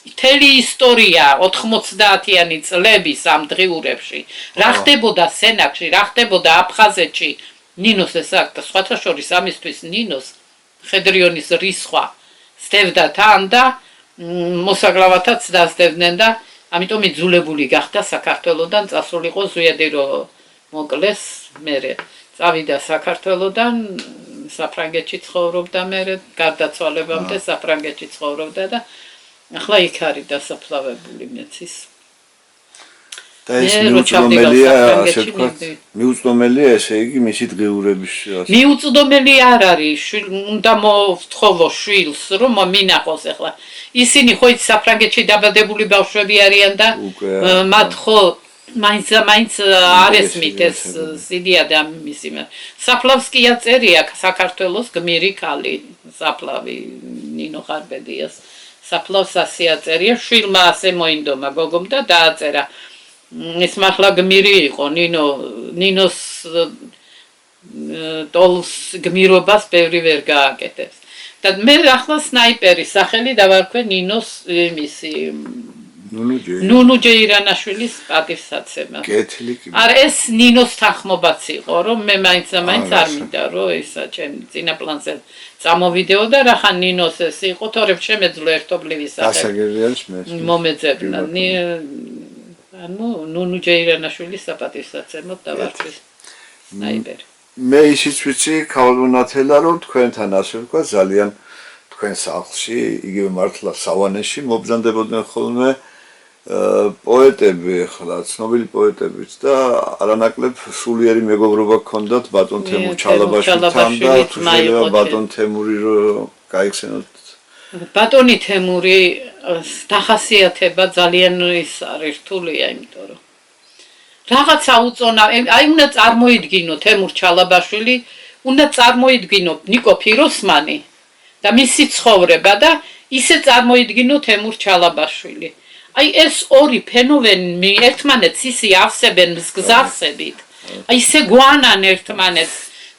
მთელი ისტორია 90-იანი წლების ამ დღიურებში. რა ხდებოდა სენაკში, რა ხდებოდა აფხაზეთში, ნინოს ეს აქტა, სხვათა შორის ამისთვის ნინოს ხედრიონის რისხვა სდევდა თან და მოსაგლავათაც დასდევდნენ და ამიტომ იძულებული გახდა საქართველოდან წასულიყო ზვიადი რომ მოკლეს მერე. წავიდა საქართველოდან, საფრანგეთში ცხოვრობდა მერე, გარდაცვალებამდე საფრანგეთში ცხოვრობდა და ახლა იქ არის დასაფლავებული მეცის. და ეს მიუწვდომელია, ასე ვთქვათ, მიუწვდომელია ესე იგი მისი დღიურების. მიუწვდომელი არ არის, უნდა მოვთხოვო შვილს, რომ მინახოს ახლა. ისინი ხო იცი საფრანგეთში დაბადებული ბავშვები არიან და მათ ხო მაინც არ ესმით ეს სიდია და მისი. საფლავსკია წერია საქართველოს გმირი ქალი, საფლავი ნინო ხარბედიას. საფლავს ასეა წერია, შვილმა ასე მოინდომა გოგომ და დააწერა. ეს მართლა გმირი იყო, ნინოს ტოლს გმირობას ბევრი ვერ გააკეთებს. და მე ახლა სნაიპერის სახელი დავარქვე ნინოს მისი ნუნუ ჯეირანაშვილის პატივსაცემად. არა, ეს ნინოს თანხმობაც იყო, რომ მე მაინც არ მინდა, რომ ისა ჩემი წინა პლანზე წამოვიდეო და რახან ნინოს ეს იყო, თორემ შემეძლო ერთობლივი სახელი მომეძებნა. ანუ ნუნუ ჯეირანაშვილის საპატივსაცემად დავარქვის სნაიპერი. მე ისიც ვიცი, ქავლუნათელა, რომ თქვენთან ასე ვთქვა, ძალიან თქვენ სახლში, იგივე მართლა სავანეში მობრძანდებოდნენ ხოლმე პოეტები, ახლა ცნობილი პოეტებიც და არანაკლებ სულიერი მეგობრობა გქონდათ ბატონ თემურ ჩალაბაშვილთან და თუ შეიძლება ბატონ თემური რომ გაიხსენოთ. ბატონი თემური დახასიათება ძალიან ის არის რთულია, იმიტომ რომ რაღაცა უწონა, აი უნდა წარმოიდგინო თემურ ჩალაბაშვილი, უნდა წარმოიდგინო ნიკო ფიროსმანი და მისი ცხოვრება და ისე წარმოიდგინო თემურ ჩალაბაშვილი. აი ეს ორი ფენომენი ერთმანეთს ისე ავსებენ მსგზავსებით, აი ისე გვანან ერთმანეთს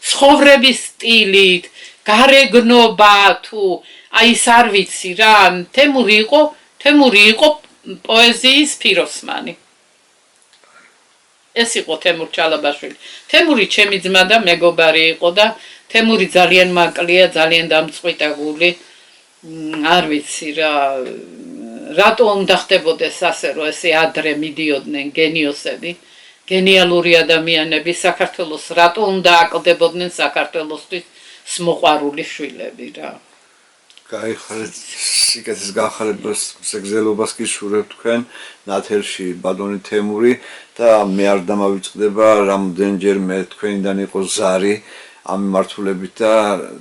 ცხოვრების სტილით, გარეგნობა თუ აი ის არ ვიცი რა, თემური იყო პოეზიის ფიროსმანი. ეს იყო თემურ ჩალაბაშვილი. თემური ჩემი ძმა და მეგობარი იყო და თემური ძალიან მაკლია, ძალიან დამწყვიტებული. არ ვიცი რა, რატო უნდა ხდებოდეს ასე, რომ ესე ადრე მიდიოდნენ გენიოსები, გენიალური ადამიანები საქართველოს, რატო უნდა აკლდებოდნენ საქართველოსთვის მოყვარული შვილები რა. გაიხარეთ სიკეთის განხარებას, სეგზელობას გისურვებ თქვენ ნათელში ბატონი თემური და მე არ დამავიწყდება რამდენჯერმე თქვენიდან იყო ზარი ამ მიმართულებით და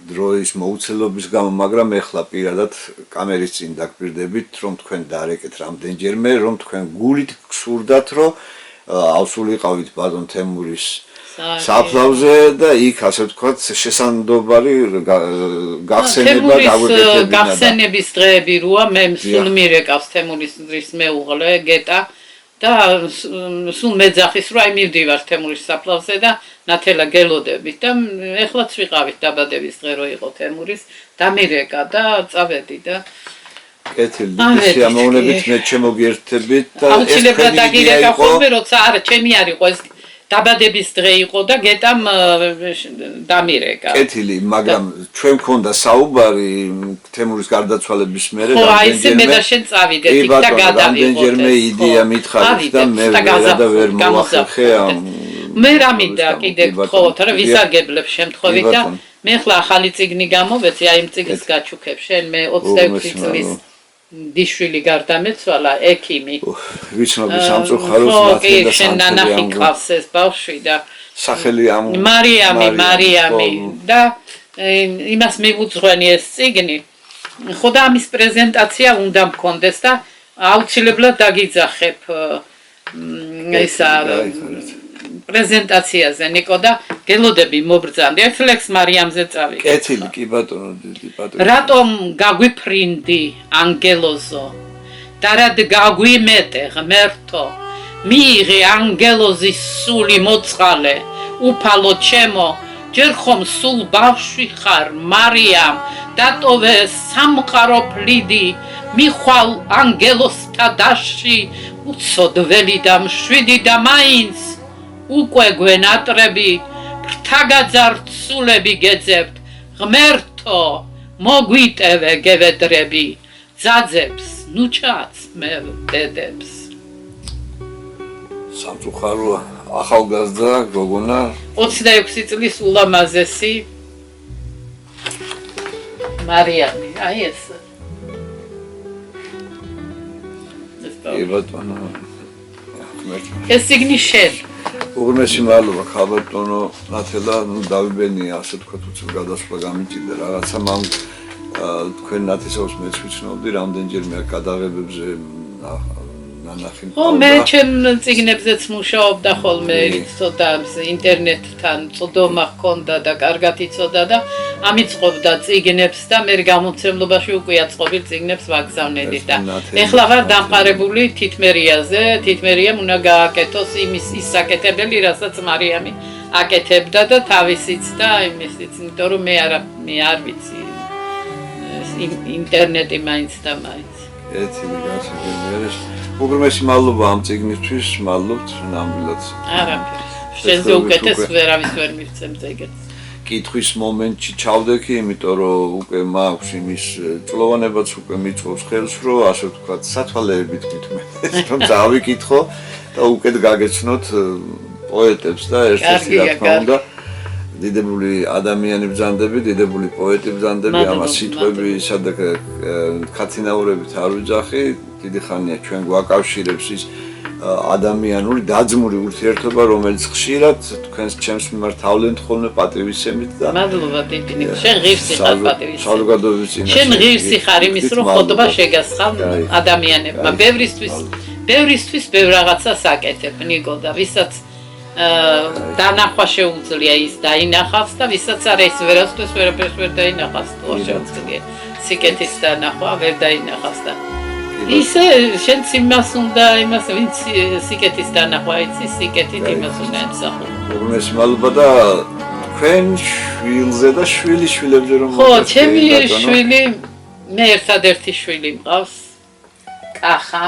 დროის მოუცელობის გამო, მაგრამ ეხლა პირადად კამერის წინ დაგპირდებით, რომ თქვენ დარეკეთ რამდენჯერმე, რომ თქვენ გულით გსურდათ, რომ ავსულიყავით ბატონ თემურის საფლავზე და იქ ასე ვთქვათ შესაძლებელი გახსენება გაგვეკეთებინა. გახსენების დღეები როა მე სულ მირეკავს თემურის დრის მეუღლე გეტა და სულ მეძახის რომ აი მივდივარ თემურის საფლავზე და ნათელა გელოდებით და ეხლაც ვიყავით დაბადების დღე რო იყო თემურის და მირეკა და წავედი და კეთილი სიამოვნებით მე შემოგიერთებით და აუცილებლად დაგირეკა ხოლმე როცა არა ჩემი არ იყო ეს დაბადების დღე იყო და გეტამ დამირეკა. კეთილი, მაგრამ ჩვენ მქონდა საუბარი თემურის გარდაცვალების მერე ხო, აი ესე მე და შენ წავიდეთ იქ და გადავიღოთ. რამდენჯერმე იდეა მითხარით და მე ვერ მოვახერხე ამ მე რა მინდა კიდე გთხოვოთ რა ვისარგებლებ შემთხვევით და მე ხლა ახალი წიგნი გამოვეცი აი იმ წიგნს გაჩუქებ შენ მე 26 წლის დიშვილი გარდამეცვალა ექიმი ვიცნობი სამწუხაროს ნათელი და შენ ნანახი ყავს ეს ბავშვი და სახელი ამ მარიამი და იმას მივუძღვენი ეს წიგნი ხო და ამის პრეზენტაცია უნდა მქონდეს და აუცილებლად დაგიძახებ ისა პრეზენტაციაზე ნიკო და გელოდები მობრძანდი ეფლექს მარიამზე წავიდე კეთილი კი ბატონო დიდი პატრონი რატომ გაგვიფრინდი ანგელოზო და რად გაგვიმეტე ღმერთო მიიღე ანგელოზის სული მოწყალე უფალო ჩემო ჯერ ხომ სულ ბავშვი ხარ მარიამ დატოვე სამყარო ფლიდი მიხვალ ანგელოზთა დასში უცოდველი და მშვიდი და მაინც უკვე გვენატრები ფრთაგაძარცულები გეძებთ ღმერთო მოგვიტევე გევედრები ძაძებს ნუ ჩაცმე დედებს სამწუხაროა ახალგაზრდა გოგონა 26 წლის ულამაზესი მარიამი აი ეს ბატონო ეს ციგნი შენ უღრმესი მადლობა ხალბატონო ნათელა ნუ დავიბენი ასე თქვა თუცა გადასვლა გამიჭირდა რაღაცა მამ თქვენ ნათესავს მეც ვიცნობდი რამდენჯერმე გადაღებებზე ნანახი ხო მე ჩემ ციგნებზეც მუშაობდა ხოლმე ცოტა ინტერნეტთან წოდომა ჰქონდა და კარგად იცოდა და ამიწყობდა ციგნებს და მე გამოცემლობაში უკვე აწყობილ ციგნებს ვაგზავნედი და ეხლა ვარ დამყარებული თითმერიაზე თითმერიამ უნდა გააკეთოს ის საკეთებელი რასაც მარიამი აკეთებდა და თავისიც და იმისიც იმიტომ რომ მე არ ვიცი ინტერნეტი მაინც და მაინც ეთილი გასაგებია უგრმესი მადლობა ამ ციგნისთვის მადლობთ ნამდვილად არაფერი შენზე უკეთეს ვერავის ვერ მივცემ ეგეთს კითხვის მომენტში ჩავდექი იმიტომ რომ უკვე მაქვს იმის წლოვანებაც უკვე მიწვევს ხელს რომ ასე ვთქვათ სათვალეებით მithმეს რომ დავიკითხო და უკეთ გაგეცნოთ პოეტებს და ერთ-ერთი რა თქმა უნდა დიდებული ადამიანი ბრძანდები, დიდებული პოეტი ბრძანდები, ამას სიტყვები სადაც ქათინაურებით არ ვიძახი, დიდი ხანია ჩვენ გვაკავშირებს ის ადამიანური დაძმური ურთიერთობა, რომელიც ხშირად თქვენს ჩემს მიმართ თავლენთ ხოლმე პატივისცემით და მადლობა დიდი ნიკო, შენ ღირსი ხარ პატივისცემით. საზოგადოების წინაშე. შენ ღირსი ხარ იმის რომ ხოდობა შეგასხავ ადამიანებმა, ბევრისთვის ბევრ რაღაცას აკეთებ ნიკო და ვისაც დანახვა შეუძლია ის დაინახავს და ვისაც არა ის ვერასდროს ვერაფერს ვერ დაინახავს თუ შეუძლია სიკეთის დანახვა ვერ დაინახავს და ისე შენც იმას უნდა იმას ვინც სიკეთის დანახვა იცის სიკეთით იმას უნდა ემსახურა უგმეს მადლობა და თქვენ შვილზე და შვილიშვილებზე რომ ხო ჩემი შვილი მე ერთადერთი შვილი მყავს კახა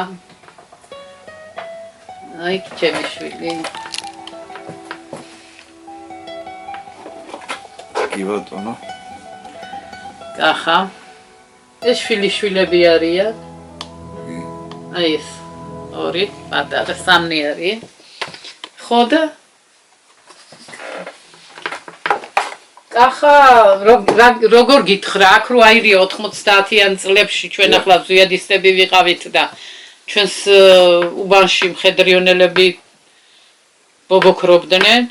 აი ჩემი შვილი ბატონო კახა ეს შვილიშვილები არიან აი ეს ორი პატარა სამნი არის ხო და კახა როგორ გითხრა აქ რო აირია 90-იან წლებში ჩვენ ახლა ზვიადისტები ვიყავით და ჩვენს უბანში მხედრიონელები ბობოქრობდნენ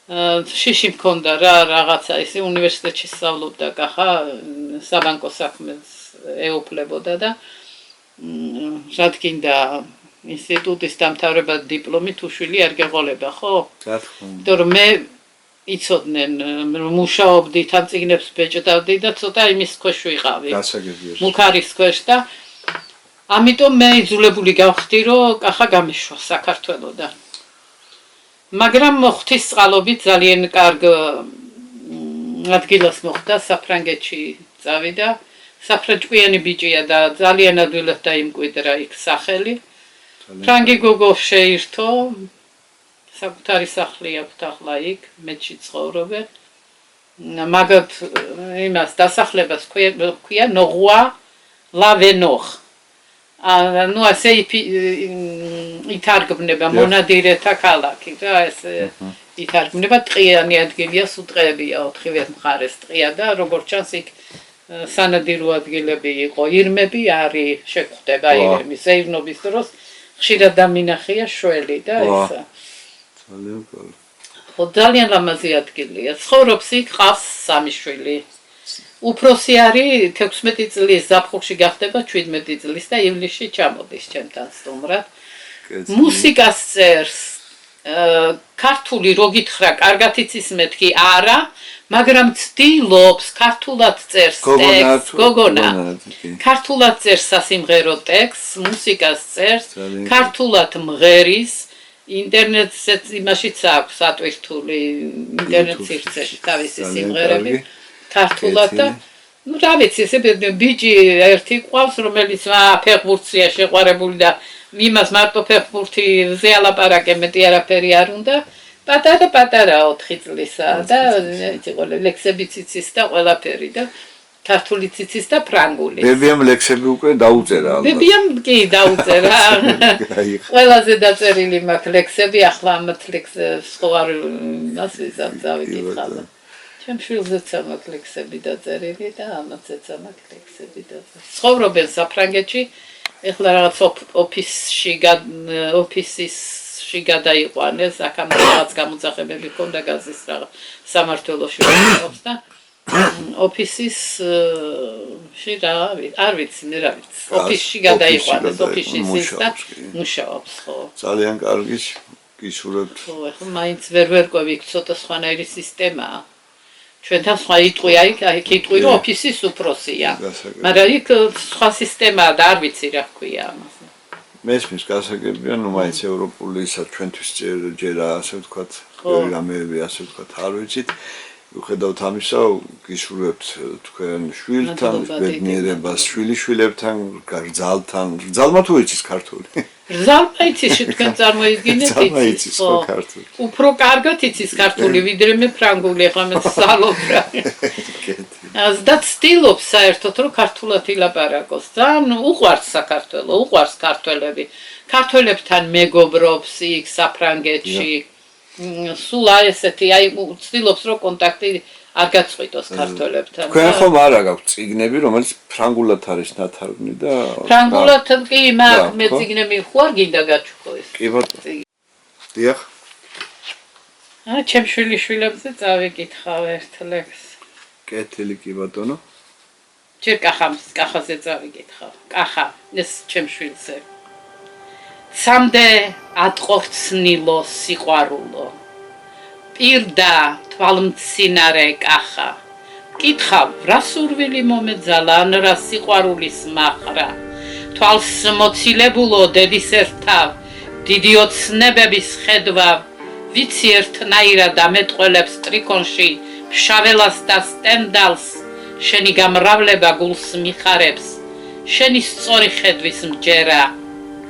შიში მქონდა რა რაღაცა ისე უნივერსიტეტში სწავლობდა კახა საბანკო საქმეს ეუფლებოდა და რადგინდა ინსტიტუტის დამთავრებად დიპლომით უშვილი არ გეყოლება, ხო? რა თქმა უნდა. იმიტომ რომ მე იცოდნენ რომ მუშაობდი, თან წიგნებს ბეჭდავდი და ცოტა იმის ქვეშ ვიყავი. გასაგებია. მუქარის ქვეშ და ამიტომ მე იძულებული გავხდი რომ კახა გამეშვა საქართველოდან. მაგრამ ღვთისწყალობით ძალიან კარგ ადგილას მოხვდა საფრანგეთში წავიდა. საფრანგეთიანი ბიჭია და ძალიან ადვილად დაიმკვიდრა იქ სახელი. ფრანგი გოგო შეირთო, საკუთარი სახლი აქვს ახლა იქ, მეჩი ცხოვრობენ. მაგათ იმას დასახლებას ქვია ნოღუა ლავენოხ. ну ასე ითარგმნება მონადირეთა ქალაქი და ეს ითარგმნება ტყიანი ადგილია, სუტყეებია, 4-ვე მხარეს ტყია და როგორც ჩანს იქ სანადირო ადგილები იყო, ირმები არის, შეგვხვდება ირმის ზეირნობის დროს, ხშირად დამინახია შველი და ესა. ძალიან ლამაზი ადგილია. ცხოვრობს იქ, ყავს 3 შვილი. უფროსი არის 16 წლის ზაფხულში გახდება 17 წლის და ივლისში ჩამოდის ჩემთან სტუმრად. მუსიკას წერს. ქართული რო გითხრა, კარგად იცის მეთქი არა, მაგრამ ცდილობს ქართულად წერს ტექსტს, გოგონა. ქართულად წერს სასიმღერო ტექსტს, მუსიკას წერს, ქართულად მღერის, ინტერნეტზე იმაშიც აქვს ატვირთული ინტერნეტ სივრცეში თავისი სიმღერები. ქართულად და ну რა ვიცი ესე ბიჭი ერთი ყავს რომელიც ფეხბურთია შეყვარებული და იმას მარტო ფეხბურთზე ალაპარაკე მეტი არაფერი არ უნდა პატარა 4 წლისა და იყო ლექსებიც იცის და ყველაფერი და ქართული იცის და ფრანგული ბებიამ ლექსები უკვე დაუწერა ალბათ ბებიამ კი დაუწერა ყველაზე დაწერილი მაქვს ლექსები ახლა ამ ლექსებს ხო არ ასე დავიკითხავ ჩემ შვილზეც აქვს ლექსები დაწერილი და ამაცეც აქვს ლექსები დაწერილი. ცხოვრობენ საფრანგეთში, ეხლა რაღაც ოფისში გადაიყვანეს, აქ ამ რაღაც გამოძახებები ჰქონდა გაზის რაღაც სამმართველოში ვიყავს და ოფისში რა არ ვიცი, მე რა ვიცი. ოფისში გადაიყვანეს, ოფისში ის და მუშაობს, ხო. ძალიან კარგი გისურვებთ. ხო, ეხლა მაინც ვერ ყვევი, ცოტა სხვანაირი სისტემაა. ჩვენთან სხვა იტყვია იქ იტყვი რომ ოფისის უფროსია მაგრამ იქ სხვა სისტემაა და არ ვიცი რა ქვია ამაზე მესმის გასაგებია ნუ მაინც ევროპული ისა ჩვენთვის ჯერ ასე ვთქვათ რამეები ასე ვთქვათ არ ვიცით ვხედავთ ამისა გისურვებთ თქვენ შვილთან ბედნიერებას შვილიშვილებთან გრძალთან გრძალმა თუ იცის ქართული გრძალმა იცის თქვენ წარმოიდგინეთ იცის ხო ქართული უფრო კარგად იცის ქართული ვიდრე მე ფრანგული ახლა მე სალობ რა אז და ცდილობს საერთოდ რომ ქართულად ილაპარაკოს ძალიან უყვარს საქართველო უყვარს ქართველები ქართველებთან მეგობრობს იქ საფრანგეთში სულ ესეთი აი ცდილობს რომ კონტაქტი არ გაწყვიტოს ქართველებთან. თქვენ ხომ არა გაქვთ წიგნები, რომელიც ფრანგულად არის ნათარგმნი და ფრანგულად კი მაგ მე წიგნები ხوار გინდა გაჩუქო ეს. კი ბატონო. დიახ. ჩემ შვილიშვილებზე წავიკითხავ ერთ ლექსს. კეთილი კი ბატონო. ჯერ კახაზე წავიკითხავ. კახა ეს ჩემ შვილზე. სამდე ატყორცნილო სიყვარულო. პირდა თვალმცინარე კახა. კითხავ, რა სურვილი მომეძალა, ან რა სიყვარულის მახრა. თვალს მოცილებულო დედის ერთავ, დიდი ოცნებების ხედვა, ვიცი ერთნაირად ამეტყველებს ტრიკონში, ფშაველას და სტენდალს, შენი გამრავლება გულს მიხარებს, შენი სწორი ხედვის მჯერა,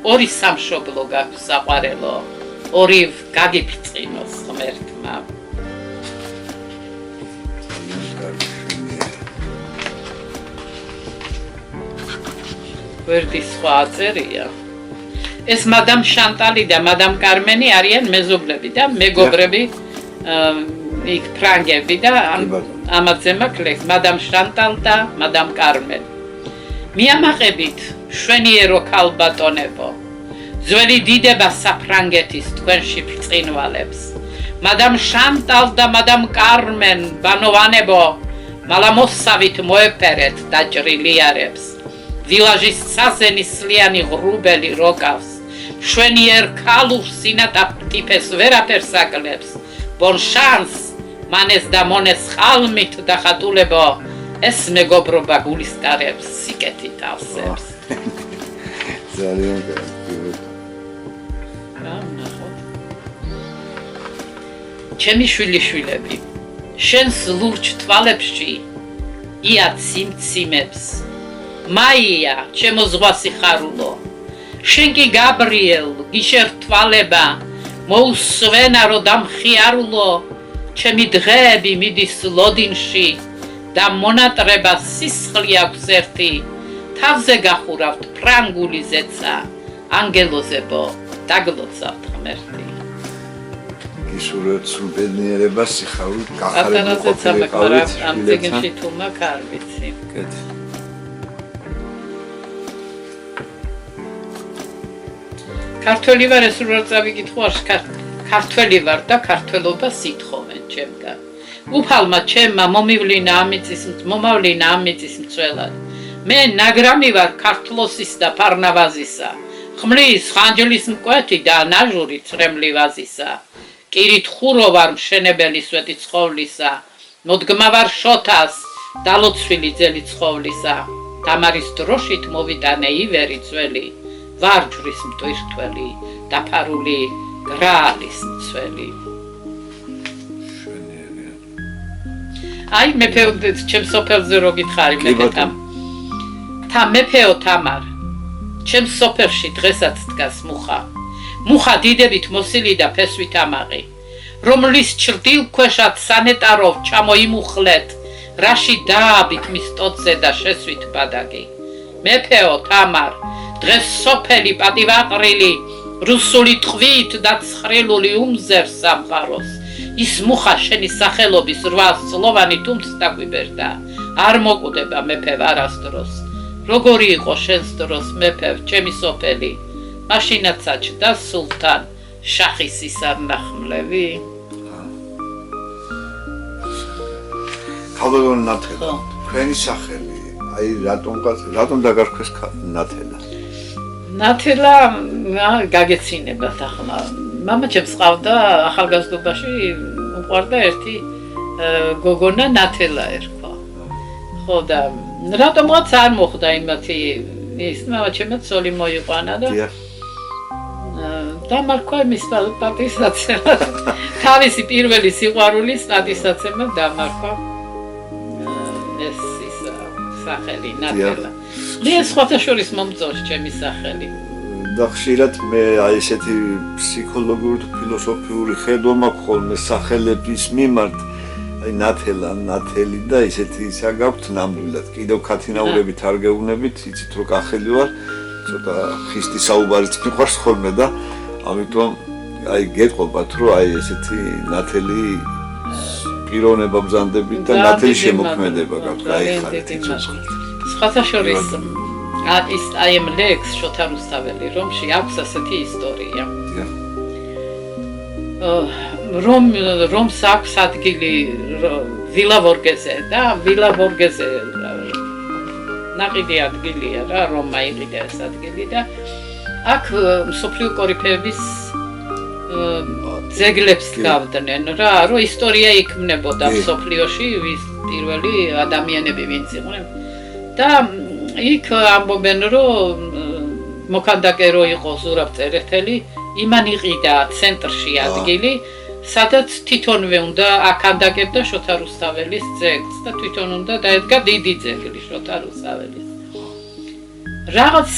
ორი სამშობლო გაქვს საყვარელო, ორივ გაგიფრწყინოს ღმერთმა. ვერდი სხვა აწერია. ეს მადამ შანტალი და მადამ კარმენი არიან მეზობლები და მეგობრები იქ ფრანგები და ამაზე მაქვს მადამ შანტალ და მადამ კარმენ. მიამაყებით შვენიერო ქალბატონებო. ძველი დიდება საფრანგეთის თქვენში ბრწყინვალებს. მადამ შანტალ და მადამ კარმენ ბანოვანებო, მალამოსავით მოეფერეთ დაჭრილი არებს. ვილაჟის საზენის სლიანი ღრუბელი როკავს, შვენიერ ქალურ სინატიფეს ვერაფერს აკლებს ბონ შანს მანეს და მონეს ხალმით დახატულებო ეს მეგობრობა გულისკარებს სიკეთით ავსებს ძალიან კარგი ჩემი შვილიშვილები შენს ლურჯ თვალებში ია ციმციმებს მაია ჩემო ზღვა სიხარულო შენ კი გაბრიელ გიშერ თვალება მოუსვენა რო დამხიარულო ჩემი დღეები მიდის ლოდინში და მონატრება სისხლი აქვს ერთი თავზე გახურავთ ფრანგული ზეცა ანგელოზებო დაგლოცავთ ღმერთი გისურვებთ სულ ბედნიერებას სიხარულით გახარებულ ყოფილიყავით ამ წიგნში თუმა კარგიცი კეთილ ქართველი ვარ ეს რო წავიკითხო ქართველი ვარ და ქართველობა სითხოვენ ჩემგან უფალმა ჩემმა მომივლინა ამიწის მწველად მე ნაგრამი ვარ ქართლოსის და ფარნავაზისა ხმლის ხანჯლის მკვეთი და ნაჟური წრემლი ვაზისა კირით ხურო ვარ მშენებელი სვეტი ცხოვლისა მოდგმა ვარ შოთას დალოცვილი ძელი ცხოვლისა დამარის დროშით მოვიტანე ივერი ძველი ვარჯვრის მტვირთველი დაფარული გრალის მცველი აი მეფეო ჩემს სოფელზე რო გითხარი მეფე მეფეო თამარ ჩემს სოფელში დღესაც დგას მუხა დიდებით მოსილი და ფესვით ამაყი რომლის ჩრდილქვეშად სანეტარო ჩამოიმუხლეთ რაში დააბით მის ტოტზე და შესვით ბადაგი მეფეო თამარ დღეს სოფელი პატივაყრილი რუსული ტყვით და ცხრილული უმზერს სამყაროს ის მუხა შენი სახელობის 8 წლოვანი თუმც დაგვიბერდა არ მოკვდება მეფე არასდროს როგორი იყო შენს დროს მეფე ჩემი სოფელი მაშინაც აჩდა სულთან შახის ისარნახმლევი ხალბატონ ნათელა თქვენი სახელი აი რატომ დაგარქვეს ნათელა ნათელა გაგეცინებათ ახლა მამა ჩემს ყავდა ახალგაზრდობაში უყვარდა ერთი გოგონა ნათელა ერქვა ხო და რატომღაც არ მოხდა იმათი ის მამა ჩემად სოლი მოიყვანა და დამარქვა მის პატივსაცემად თავისი პირველი სიყვარულის პატივსაცემად დამარქვა ეს ის სახელი ნათელა მე სხვათა შორის მომწონს ჩემი სახელი და ხშირად მე აი ესეთი ფსიქოლოგიური თუ ფილოსოფიური ხედვა მაქვს ხოლმე სახელების მიმართ აი ნათელა ნათელი და ესეთი ისა გაქვთ ნამდვილად კიდევ ქათინაურებით არ გეუბნებით იცით რომ კახელი ვარ ცოტა ხისტი საუბარიც მიყვარს ხოლმე და ამიტომ აი გეტყობათ რომ აი ესეთი ნათელი პიროვნება ბრძანდებით და ნათელი შემოქმედება გაქვთ აი ხარით სხვათა შორის ის აი ამ ლექს შოთა რუსთაველი რომში აქვს ასეთი ისტორია რომს აქვს ადგილი ვილა ვორგეზე და ვილა ვორგეზე ნაყიდი ადგილია რა რომ აიყიდა ეს ადგილი და აქ მსოფლიო კორიფეების ძეგლებს გავდნენ რა რომ ისტორია იქმნებოდა მსოფლიოში ვის პირველი ადამიანები ვინც იყვნენ და იქ ამბობენ რომ მოქანდაკე რო იყო ზურაბ წერეთელი იმან იყიდა ცენტრში ადგილი სადაც თვითონვე უნდა აკანდაკებდა შოთა რუსთაველის ძეგლს და თვითონ უნდა დაედგა დიდი ძეგლი შოთა რუსთაველის რაღაც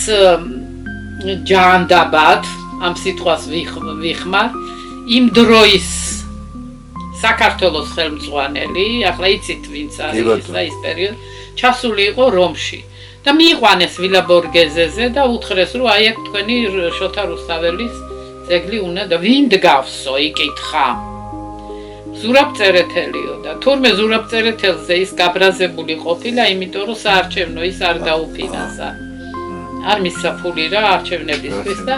ჯანდაბად ამ სიტყვას ვიხმარ იმ დროის საქართველოს ხელმძღვანელი ახლა იცით ვინც არის ის პერიოდი ჩასული იყო რომში და მიიყვანეს ვილა ვორგეზეზე და უთხრეს რომ აი აქ თქვენი შოთა რუსთაველის ძეგლი უნდა და ვინ დგავსო იკითხა ზურაბ წერეთელიო და თურმე ზურაბ წერეთელზე ის გაბრაზებული ყოფილა იმიტომ რომ საარჩევნო ის არ დაუფინანსა არ მისცა ფული რა არჩევნებისთვის და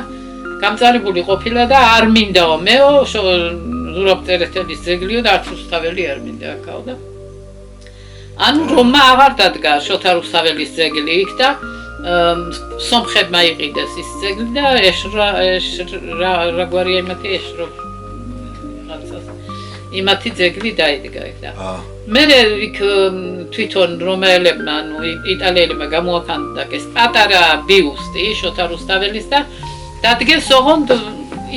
გამწარებული ყოფილა და არ მინდაო მეო ზურაბ წერეთელის ძეგლიო და არც რუსთაველი არ მინდა აქაო და ანუ რომმა აღარ დადგა შოთა რუსთაველის ძეგლი იქ და სომხებმა იყიდეს ის ძეგლი და რა გვარია იმათი ეშრო იმათი ძეგლი დაიდგა და მე იქ თვითონ რომაელებმა ანუ იტალიელებმა გამოაქანდა ეს პატარა ბიუსტი შოთა რუსთაველის და დადგეს ოღონდ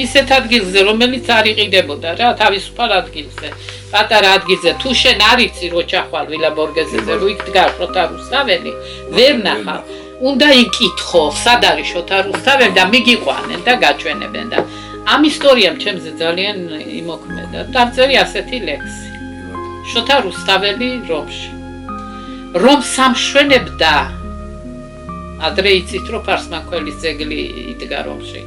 ისეთ ადგილზე რომელიც არ იყიდებოდა რა თავისუფალ ადგილზე პატარა ადგილზე თუ შენ არ იცი რო ჩახვალ ვილა ბორგეზეზე რო იქ დგას შოთა რუსთაველი ვერ ნახავ უნდა იკითხო სად არის შოთა რუსთაველი და მიგიყვანენ და გაჩვენებენ და ამ ისტორიამ ჩემზე ძალიან იმოქმედა დავწერე ასეთი ლექსი შოთა რუსთაველი რომში რომ სამშვენებდა ადრე იცით რომ ფარსმანკველის ძეგლი იდგა რომში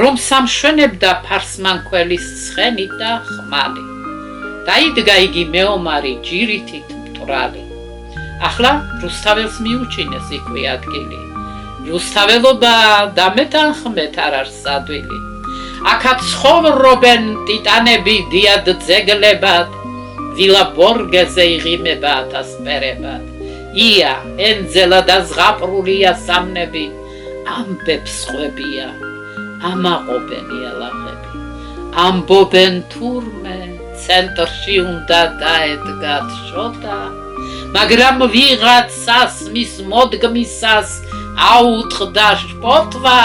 რომ სამშვენებდა ფარსმანკველის ცხენი და ხმალი დაიდგა იგი მეომარი ჯირითით მტვრალი ახლა რუსთაველს მიუჩინეს იქვე ადგილი რუსთაველობა დამეთანხმეთ არ არის ადვილი აქაც ცხოვრობენ ტიტანები დიად ძეგლებად ვილა ბორგეზე იღიმებათ ასპერებად ია ენძელა და ზღაპრულია სამნები ამბებს ხვებია ამაყობენ იალაღები ამბობენ თურმე ცენტრში უნდა დაედგათ შოთა მაგრამ ვიღაცას მის მოდგმისას აუწყდა შპოთვა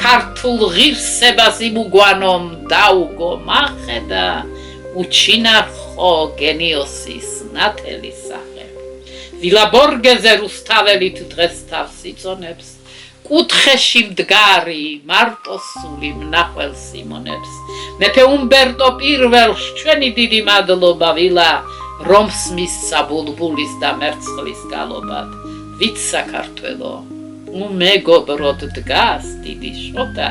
ქართულ ღირსებას იმუგვანომ დაუგო მახედა უჩინარხო გენიოსის ნათელი სახე ვილა ბორგეზე რუსთაველით დღეს თავს იწონებს კუთხეში მდგარი მარტოსული მნახველს იმონებს მეფე უმბერტო პირველს ჩვენი დიდი მადლობა ვილა რომს მისცა ბულბულის და მერცხლის გალობად ვით საქართველო უმეგობროდ დგას დიდი შოთა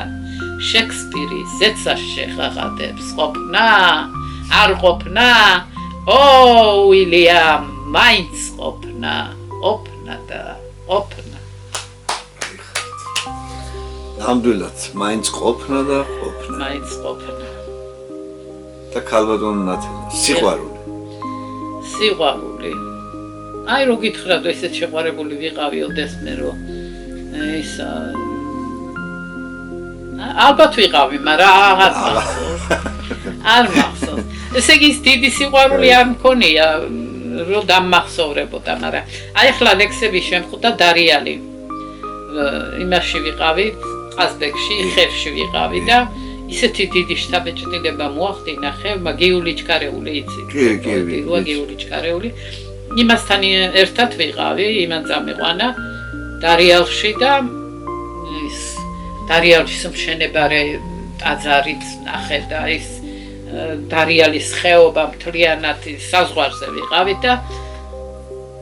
შექსპირი ზეცას შეღაღადებს ყოფნა არ ყოფნა ო უილიამ მაინც ყოფნა და ყოფნა ნამდვილად მაინც ყოფნა და და ქალბატონი ნათელი სიყვარული აი რო გითხრათ ესეთ შეყვარებული ვიყავი ოდეს მე რო ის ალბათ ვიყავი მაგრამ არ მახსოვს ესე იგი დიდი სიყვარული არ მქონია რო დამახსოვრებოდა მაგრამ აი ახლა ლექსები შემხვდა დარიალი იმაში ვიყავი ყაზბეგში ხევში ვიყავი და ისეთი დიდი შთაბეჭდილება მოახდინა ხევმა გიული ჩქარეული იცით გიული ჩქარეული იმასთან ერთად ვიყავი იმან წამიყვანა დარიალში და ის დარიალში მშენებარე ტაძარით ნახე და ის დარიალის ხეობა მთლიანად საზღვარზე ვიყავი და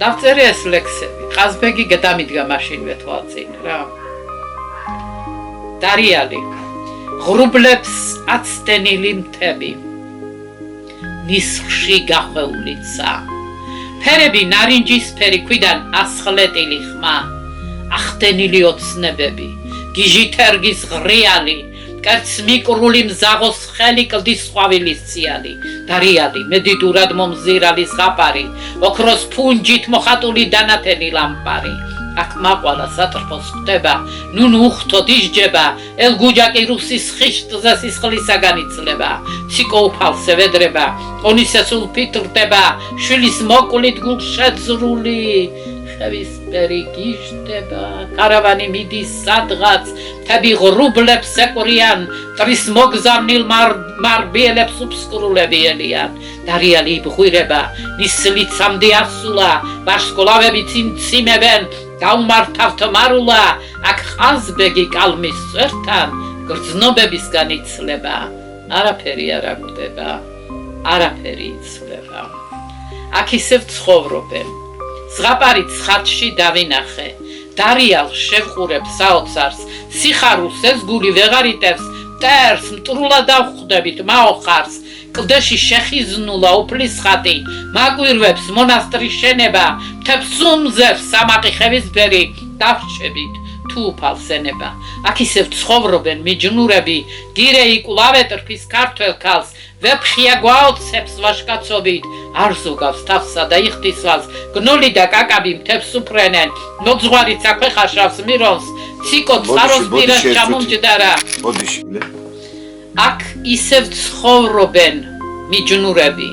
დავწერე ეს ლექსები ყაზბეგი გადამიდგა მაშინვე თვალწინ რა დარიალი ღრუბლებს აცდენილი მთები ნისხში გახვეულიცა ფერები ნარინჯისფერი ქვიდან ასხლეტილი ხმა ახდენილი ოცნებები გიჟითერგის ღრიალი კერც მიკრული მზაღოს ხელი კლდის ყვავილის ციალი დარიალი მედიდურად მომზირალი ზღაპარი ოქროს ფუნჯით მოხატული დანათელი ლამპარი აქ მაყვალა სატრფოს ხდება ნუნ უხთოდ ისჯება ელგუჯაკი რუსის ხიშტზე სისხლისაგან იცლება ციკო უფალსე ვედრება ონისეს ულფიტრდება შვილის მოკლით გულშეძრული ხევისფერი გიჟდება კარავანი მიდის სადღაც თები ღრუბლებს ეკვრიან ტრის მოგზავნილ მარბიელებს უფსკრულები ელიან დარიალი იბღვირება ნისლით სამდი ასულა ვარსკვლავები ციმციმებენ გაუმართავთ მარულა აქ ყაზბეგი კალმის სვერთან გრძნობებისგან იცლება არაფერი არ აკვდება არაფერი იცლება აქ ისევ ცხოვრობენ ზღაპარი ცხადში დავინახე დარიალ შევყურებს საოცარს სიხარულს ეს გული ვეღარ იტევს მტერს მტრულად დავხვდებით მაოხარს კლდეში შეხიზნულა უფლის ხატი მაგვირვებს მონასტრის შენება მთებს უმზებს სამაყი ხევისბერი დავრჩებით თუ უფალს ენება აქ ისევ ცხოვრობენ მიჯნურები გირეი კვლავე ტრფის ქართველ ქალს ვეფხია გვაოცებს ვაშკაცობით არ ზოგავს თავსა და იხდისვალს გნოლი და კაკაბი მთებს უფრენენ მოძღვარიც აქვე ხაშავს მირონს ციკო წყაროს პირას ჩამომჯდარა ბოდიში აქ ისევ ცხოვრობენ მიჯნურები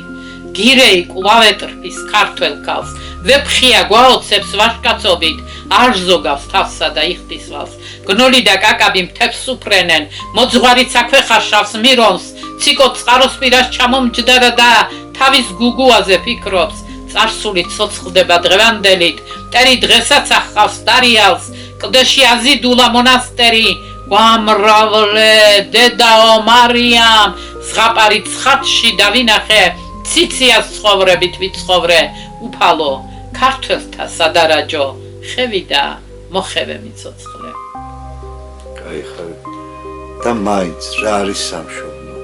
გირეი კვლავეტრფის ქართველ ქალს ვეფხია გვაოცებს ვაშკაცობით არ ზოგავს თავსა და იხდისვალს გნოლი და კაკაბი მთებს უფრენენ მოძღვარიც აქვე ხაშავს მირონს ციკო წყაროს პირას ჩამომჯდარა და თავის გუგუაზე ფიქრობს წარსული ცოცხლდება დღევანდელით მტერი დღესაც ახავს დარიალს კლდეში აზიდულა მონასტერი გვამრავლე დედაო მარიამ ზღაპარი ცხადში დავინახე ციციას ცხოვრებით ვიცხოვრე უფალო ქართველთა სადარაჯო ხევი და მოხევე მიცოცხლე კაიხარი და მაინც რა არის სამშობლო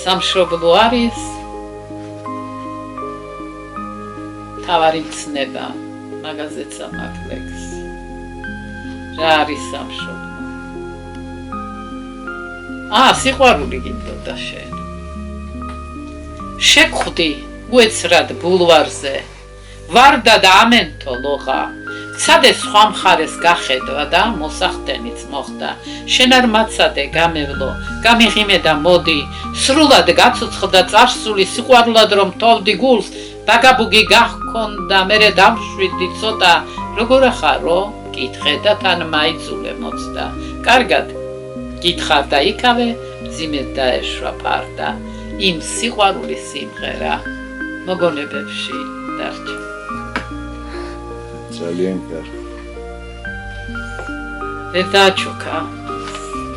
სამშობლო არის თავარი ცნება მაგაზეც ამაკლექს რა არის სამშობლო სიყვარული გინდოდა შენ შეგხვდი უეცრად ბულვარზე ვარდა და ამენთო ლოღა ცადე სხვა მხარეს გახედვა და მოსახდენიც მოხდა შენ არ მაცადე გამევლო გამიღიმე და მოდი სრულად გაცოცხლდა წარსული სიყვარულად რომ თოვდი გულს ბაგაბუგი გახქონდა მერე დამშვიდი ცოტა როგორ ახარო კითხე და თან მაიძულე მოცდა კარგად გითხარ და იქავე მძიმედ დაეშვა ფარდა იმ სიყვარულის სიმღერა მოგონებებში დარჩა ძალიან კარგი დედაჩოქა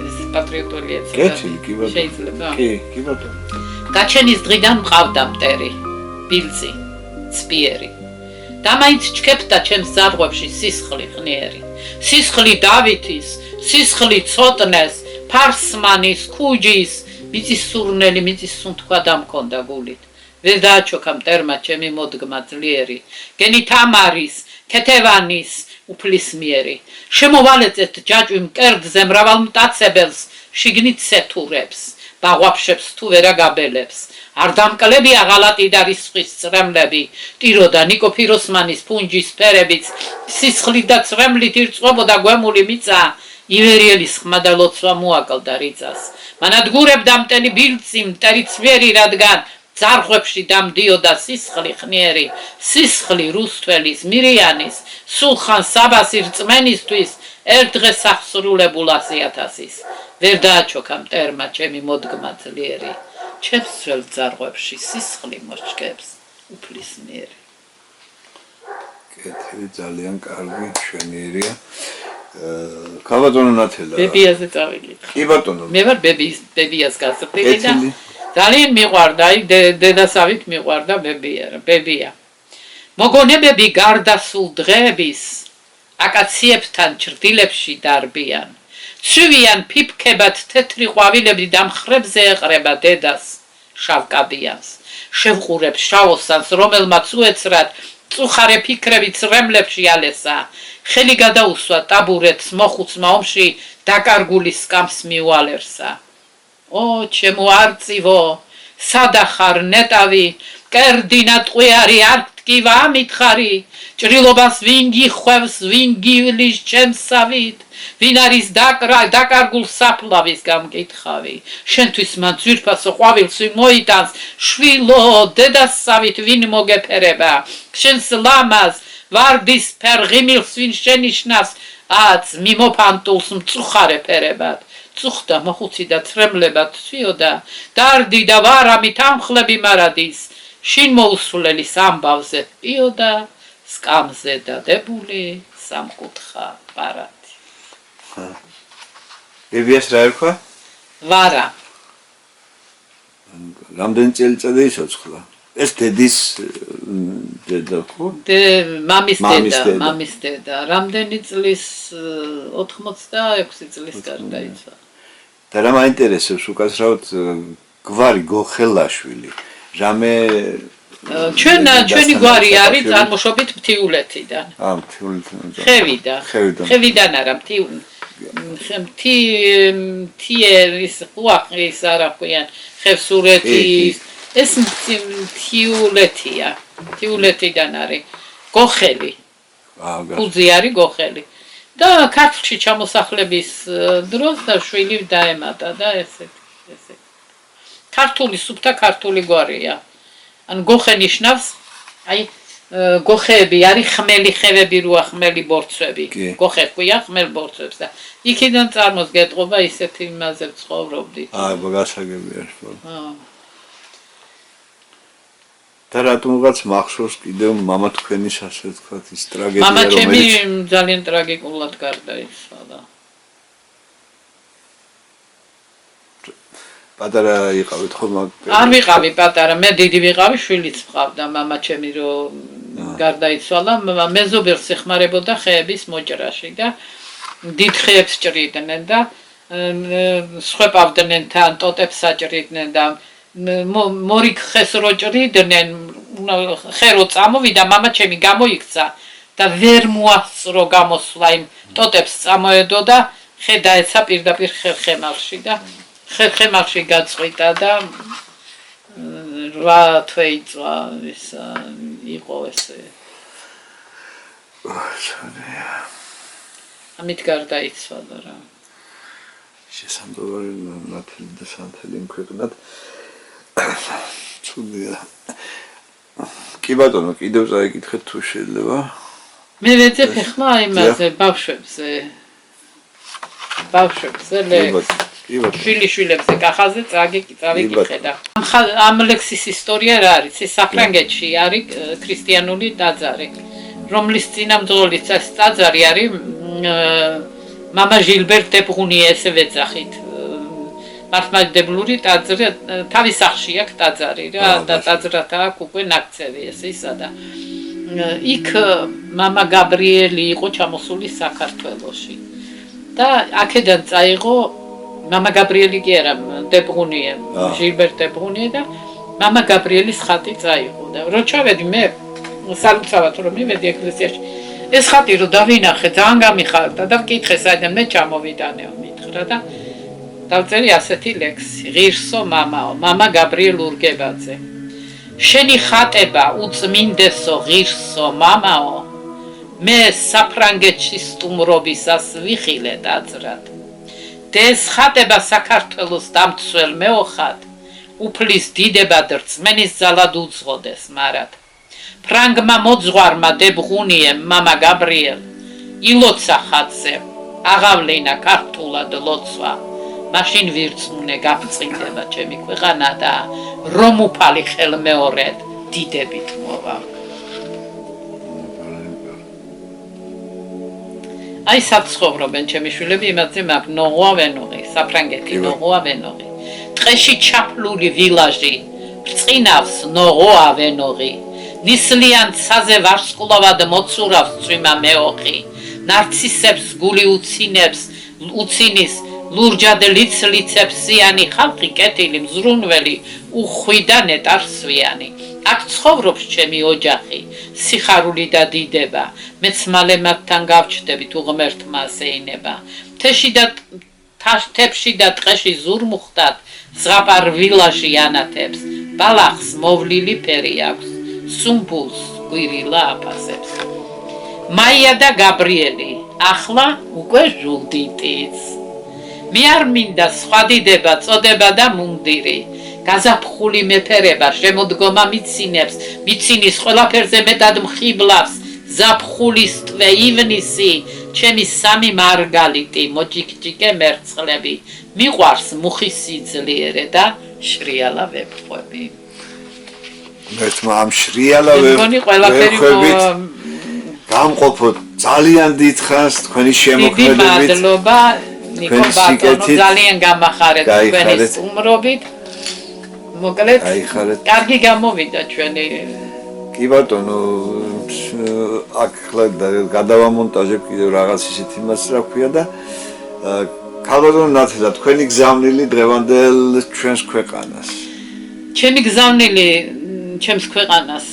ეს პატრიოტული ეცემა შეიძლება კი ბატონო გაჩენის დღიდან მყავდა მტერი ბილწი ცპიერი და მაინც ჩქეფდა ჩემს ზარღვებში სისხლი ღნიერი სისხლი დავითის სისხლი ცოტნეს ფარსმანის ქუჯის მიწის სურნელი მიწის სუნთქვა დამქონდა გულით ვერ დააჩოქა მტერმა ჩემი მოდგმა ძლიერი გენი თამარის ქეთევანის უფლისმიერი შემოვალეწეთ ჯაჭვი მკერდზე მრავალ მტაცებელს შიგნით სეთურებს ბაღვაფშებს თუ ვერა გაბელებს არ დამკლებია ღალატი და რისხვის წრემლები ტირო და ნიკო ფიროსმანის ფუნჯის ფერებიც სისხლით და წრემლით ირწყვებოდა გვემული მიწა ივერიელის ხმა და ლოცვა მოაკლდა რიწას მანადგურებდა მტენი ბილწი მტერი ცვიერი რადგან ძარღვებში დამდიოდა სისხლი ხნიერი სისხლი რუსთველის მირიანის სულხან საბას რწმენისთვის ერთ დღეს აღსრულებულ 100,000-ის ვერ დააჩოქა მტერმა ჩემი მოდგმა ძლიერი ჩემს ძველ ძარღვებში სისხლი მოჩქებს უფლისმიერი კეთილი ძალიან კარგი შვენიერია ქალბატონო ნათელა ბებიაზე წავიკითხე კი ბატონო მე ვარ ბებიას გასწრფილი და ძალიან მიყვარდა აი დედასავით მიყვარდა ბებია მოგონებები გარდასულ დღეების აკაციებთან ჭრდილებში დარბიან ცვივიან ფიფქებად თეთრი ყვავილები და მხრებზე ეყრება დედას შავკაბიანს შევყურებ შავოსანს რომელმაც უეცრად წუხარე ფიქრები წრემლებში ალესა ხელი გადაუსვა ტაბურეთს მოხუცმა ომში დაკარგული სკამს მიუალერსა ო ჩემო არწივო სადახარ ნეტავი კერდინა ტყვიარი არ ტკივა ამითხარი ჭრილობას ვინ გიხვევს ვინ გივლის ჩემსავით ვინ არის დაკარგულ საფლავის გამკითხავი შენთვის მან ძვირფასო ყვავილს ვინ მოიტანს შვილო დედასავით ვინ მოგეფერება შენს ლამაზ ვარდის ფერღიმილს ვინ შენიშნავს აც მიმოფანტულს მწუხარე ფერებად წუხდა მოხუცი და წრემლებად თვიოდა დარდი და ვარამი თამხლები მარადის შინ მოუსულელის ამბავზე პიოდა სკამზე დადებული სამკუთხა პარადი ბებიას რა ერქვა ვარა რამდენი წელიწადი იცოცხლა ეს დედის დედა ხო მამის დედა რამდენი წლის 86 წლის გარდაიცვალა და რა მაინტერესებს უკაცრავად გვარი გოხელაშვილი რამე ჩვენი გვარი არის წარმოშობით მთიულეთიდან მთიულეთიდან ხევიდან არა თიერის უახის არა ქვიან ხევსურეთის ეს თიულეთია თიულეთიდან არის გოხელი ფუძი არის გოხელი და ქართლში ჩამოსახლების დროს და შვილი დაემატა და ესე ქართული სუფთა ქართული გვარია ან გოხე ნიშნავს აი გოხეები არის ხმელი ხევები როა ხმელი ბორცვები გოხე ქვია ხმელ ბორცვებს და იქიდან წარმოსგეთყობა ისეთი იმაზე ცხოვრობდით გასაგები არის და რატომღაც მახსოვს კიდევ მამა თქვენის ასე ვთქვათ ის ტრაგედია მამა ჩემი ძალიან ტრაგიკულად გარდაიცვალა პატარა იყავით ხო არ ვიყავი პატარა მე დიდი ვიყავი შვილიც ვყავდა მამა ჩემი რომ გარდაიცვალა მეზობელს ეხმარებოდა ხეების მოჭრაში და დიდ ხეებს ჭრიდნენ და სხვეპავდნენ თან ტოტებს საჭრიდნენ და მორიგ ხეს რო ჭრიდნენ ხე რო წამოვიდა მამა ჩემი გამოიქცა და ვერ მოასწრო გამოსვლა იმ ტოტებს წამოედო და ხე დაეცა პირდაპირ ხერხემალში და ხერხემალში გაწყვიტა და 8 თვე იწვა ის იყო ესე ამით გარდაიცვალა რა შესაძლოა ნათელი და სანთელი იმქვეყნად ცუდია კი ბატონო კიდევ წაიკითხეთ თუ შეიძლება მე ვეძებ ახლა იმაზე ბავშვებზე შვილიშვილებზე კახაზე წავიკითხე და ამ ლექსის ისტორია რა არის ეს საფრანგეთში არის ქრისტიანული ტაძარი რომლის წინამძღოლიც ეს ტაძარი არის მამა ჟილბერ დებრუნიე ესე ვეძახით მართლმადიდებლური ტაძარი თავის სახში აქვს ტაძარი რა და ტაძრათა აქვს უკვე ნაკცევი ესისა და იქ მამა გაბრიელი იყო ჩამოსული საქართველოში და აქედან წაიღო მამა გაბრიელი კი არა დებრუნიე ჟილბერ დებრუნიე და მამა გაბრიელის ხატი წაიღო და რო ჩავედი მე სალუცავად რომ მივედი ეკლესიაში ეს ხატი რო დავინახე ძალიან გამიხარდა და ვკითხე საიდან მე ჩამოვიდანეო მითხრა და დავწერი ასეთი ლექსი ღირსო მამაო მამა გაბრიელ ურგებაძე შენი ხატება უწმინდესო ღირსო მამაო მე საფრანგეთში სტუმრობისას ვიხილე ტაძრად და ეს ხატება საქართველოს დამცველ მეოხად უფლის დიდებად რწმენის ძალად უძღოდეს მარად ფრანგმა მოძღვარმა დებრუნიემ მამა გაბრიელ ილოცა ხატზე აღავლინა ქართულად ლოცვა მაშინ ვირწმუნე გაფწინდება ჩემი ქვეყანა და რომ უფალი ხელმეორედ დიდებით მოვა აი საცხოვრობენ ჩემი შვილები იმაზე მაგ ნოღვავენოღი საფრანგეთი ნოღვავენოღი ტყეში ჩაფლული ვილაჟი ბრწყინავს ნოღვავენოღი ნისლიან ცაზე ვარსკვლავად მოცურავს წვიმა მეოხი ნარცისებს გული უცინის ლურჯად ლიცლიცებს სიანი ხალხი კეთილი მზრუნველი უხვიდა ნეტარსვიანი აქ ცხოვრობს ჩემი ოჯახი სიხარული და დიდება მეც მალე მათთან გავჩდებით უღმერთმა ასეინება თებში და ტყეში ზურმუხტად ზღაპარ ვილაჟი ანათებს ბალახს მოვლილი ფერი აქვს სუმბულს გვირილა აფასებს მაია და გაბრიელი ახლა უკვე ჟულდიტიც მე არ მინდა სხვა დიდება წოდება და მუნდირი გაზაფხული მეფერება შემოდგომა მიცინის ყველაფერზე მეტად მხიბლავს ზაფხულის თვე ივნისი ჩემი სამი მარგალიტი მოჭიქჭიკე მერცხლები მიყვარს მუხი სიძლიერე და შრიალა ვეფხვები მეთმა ამ შრიალა ვეფხვებით გამყოფოთ ძალიან დიდხანს თქვენი შემოქმედებით დიდი მადლობა ნიკო ბატონო ძალიან გამახარეთ თქვენი სტუმრობით მოკლედ კარგი გამოვიდა ჩვენი კი ბატონო აქ ხლა გადავამონტაჟებ კიდევ რაღაც ისეთ იმას რა ქვია და ქალბატონო ნათელა თქვენი გზავნილი დღევანდელ ჩვენს ქვეყანას ჩემი გზავნილი ჩემს ქვეყანას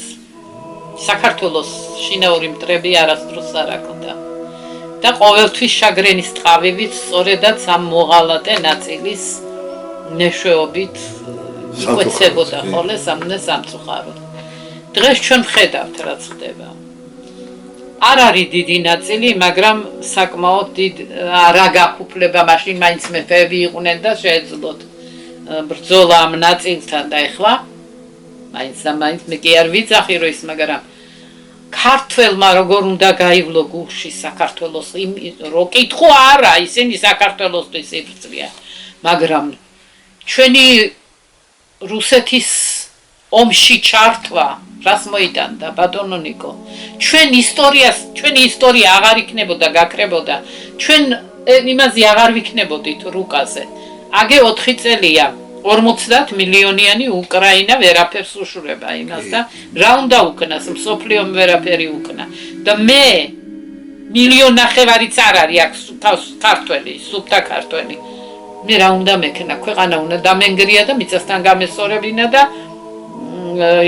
საქართველოს შინაური მტრები არასდროს არ აქვს და ყოველთვის შაგრენის ტყავივით სწორედაც ამ მოღალატე ნაწილის მეშვეობით იკვეცებოდა ხოლე სამწუხაროდ. დღეს ჩვენ ვხედავთ რაც ხდება. არ არის დიდი ნაწილი, მაგრამ საკმაოდ დიდ რა გაფუფლება მაშინ მაინც მეფეები იყვნენ და შეეძლოთ ბრძოლა ამ ნაწილთან და ეხლა მაინც მე კი არ ვიცახი რომ ის მაგრამ ქართველმა როგორ უნდა გაივლო გულში საქართველოს რო კითხო არა ისინი საქართველოსთვის იბრძვიან მაგრამ ჩვენი რუსეთის ომში ჩართვა რას მოიტანდა ბატონო ნიკო ჩვენი ისტორია აღარ იქნებოდა გაკრებოდა ჩვენ იმაზე აღარ ვიქნებოდით რუკაზე აგე 4 წელია 50 მილიონიანი უკრაინა ვერაფერს უშურება იმას და რა უნდა უკნას მსოფლიომ ვერაფერი უკნა და მე მილიონ ნახევარიც არ არის აქ ქართველი სუფთა ქართველი მე რა უნდა მექნა ქვეყანა უნდა დამენგრია და მიწასთან გამესორებინა და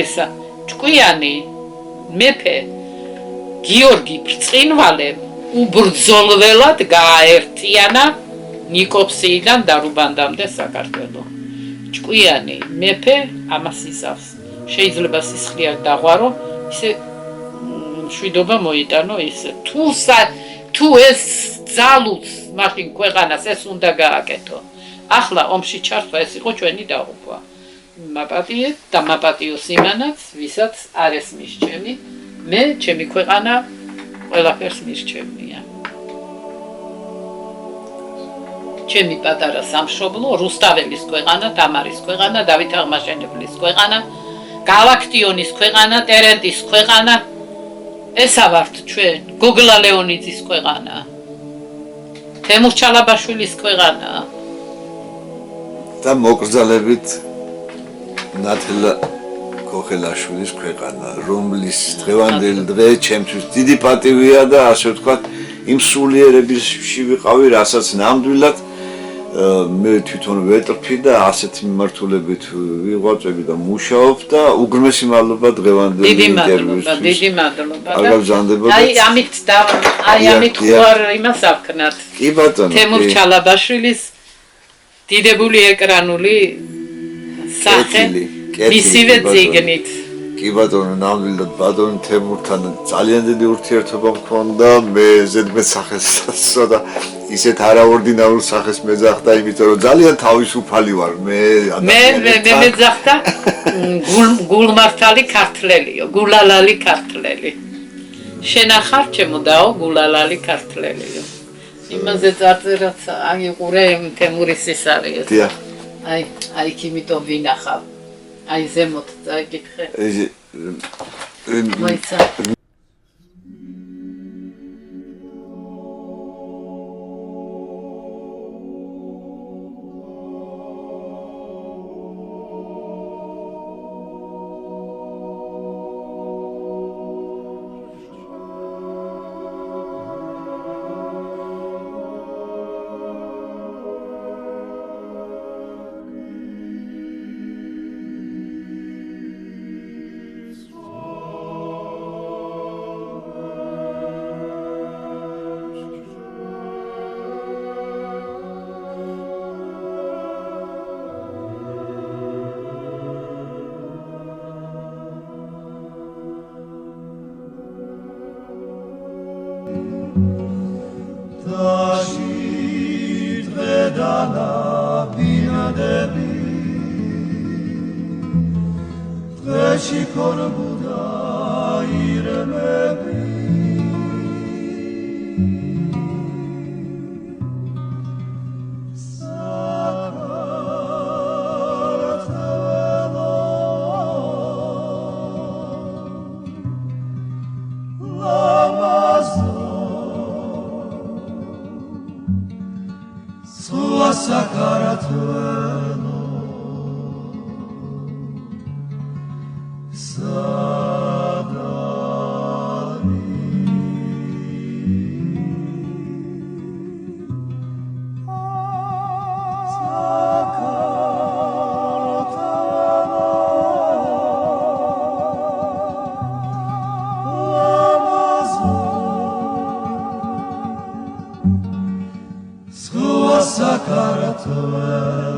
ისა ჭკვიანი მეფე გიორგი ბრწყინვალემ უბრძოლველად გააერთიანა ნიკოფსიიდან დარუბანდამდე საქართველო ჭკვიანი მეფე ამას იზავს შეიძლება სისხლი არ დაღვარო ისე მშვიდობა მოიტანო ისე თუ ეს ძალუც მაშინ ქვეყანას ეს უნდა გააკეთო ახლა ომში ჩართვა ეს იყო ჩვენი დაღუპვა მაპატიეთ და მაპატიოს იმანაც ვისაც არ ესმის ჩემი მე ჩემი ქვეყანა ყველაფერს მირჩევნია ჩემი პატარა სამშობლო რუსთაველის ქვეყანა თამარის ქვეყანა დავით აღმაშენებლის ქვეყანა გალაქტიონის ქვეყანა ტერენტის ქვეყანა ესა ვართ ჩვენ გოგლა ლეონიძის ქვეყანა თემურ ჩალაბაშვილის ქვეყანა და მოკრძალებით ნათელა კოხელაშვილის ქვეყანა რომლის დღევანდელი დღე ჩემთვის დიდი პატივია და ასე ვთქვათ იმ სულიერებისში ვიყავი რასაც ნამდვილად მე თვითონ ვეტრფი და ასეთ მიმართულებით ვიღვაწები და მუშაობ და უგრმესი მადლობა დღევანდელი ინტერვიუსთვის. დიდი მადლობა. აგაბზანდებოდეთ. აი ამით ხوار იმას ავქნათ. კი ბატონო. თემურ ჩალაბაშვილის დიდებული ეკრანული სახე მისივე წიგნით. კი ბატონო, ნამდვილად ბატონო თემურთან ძალიან დიდი ურთიერთობა მქონდა, მე ზედმეტ სახეს და ისეთ არაორდინარულ სახეს მეძახდა, იმიტომ რომ ძალიან თავისუფალი ვარ მე ადამიანებთან. მე მეძახდა გულმართალი ქართველიო, გულალალი ქართველი. შენახარ ჩემო დაო გულალალი ქართველიო. იმაზე წარწერაც აიყურე თემურის ის არის. დიახ. აი იმიტომ ვინახავ. აი ზემოთ წაიკითხე. მოიცა. მართლა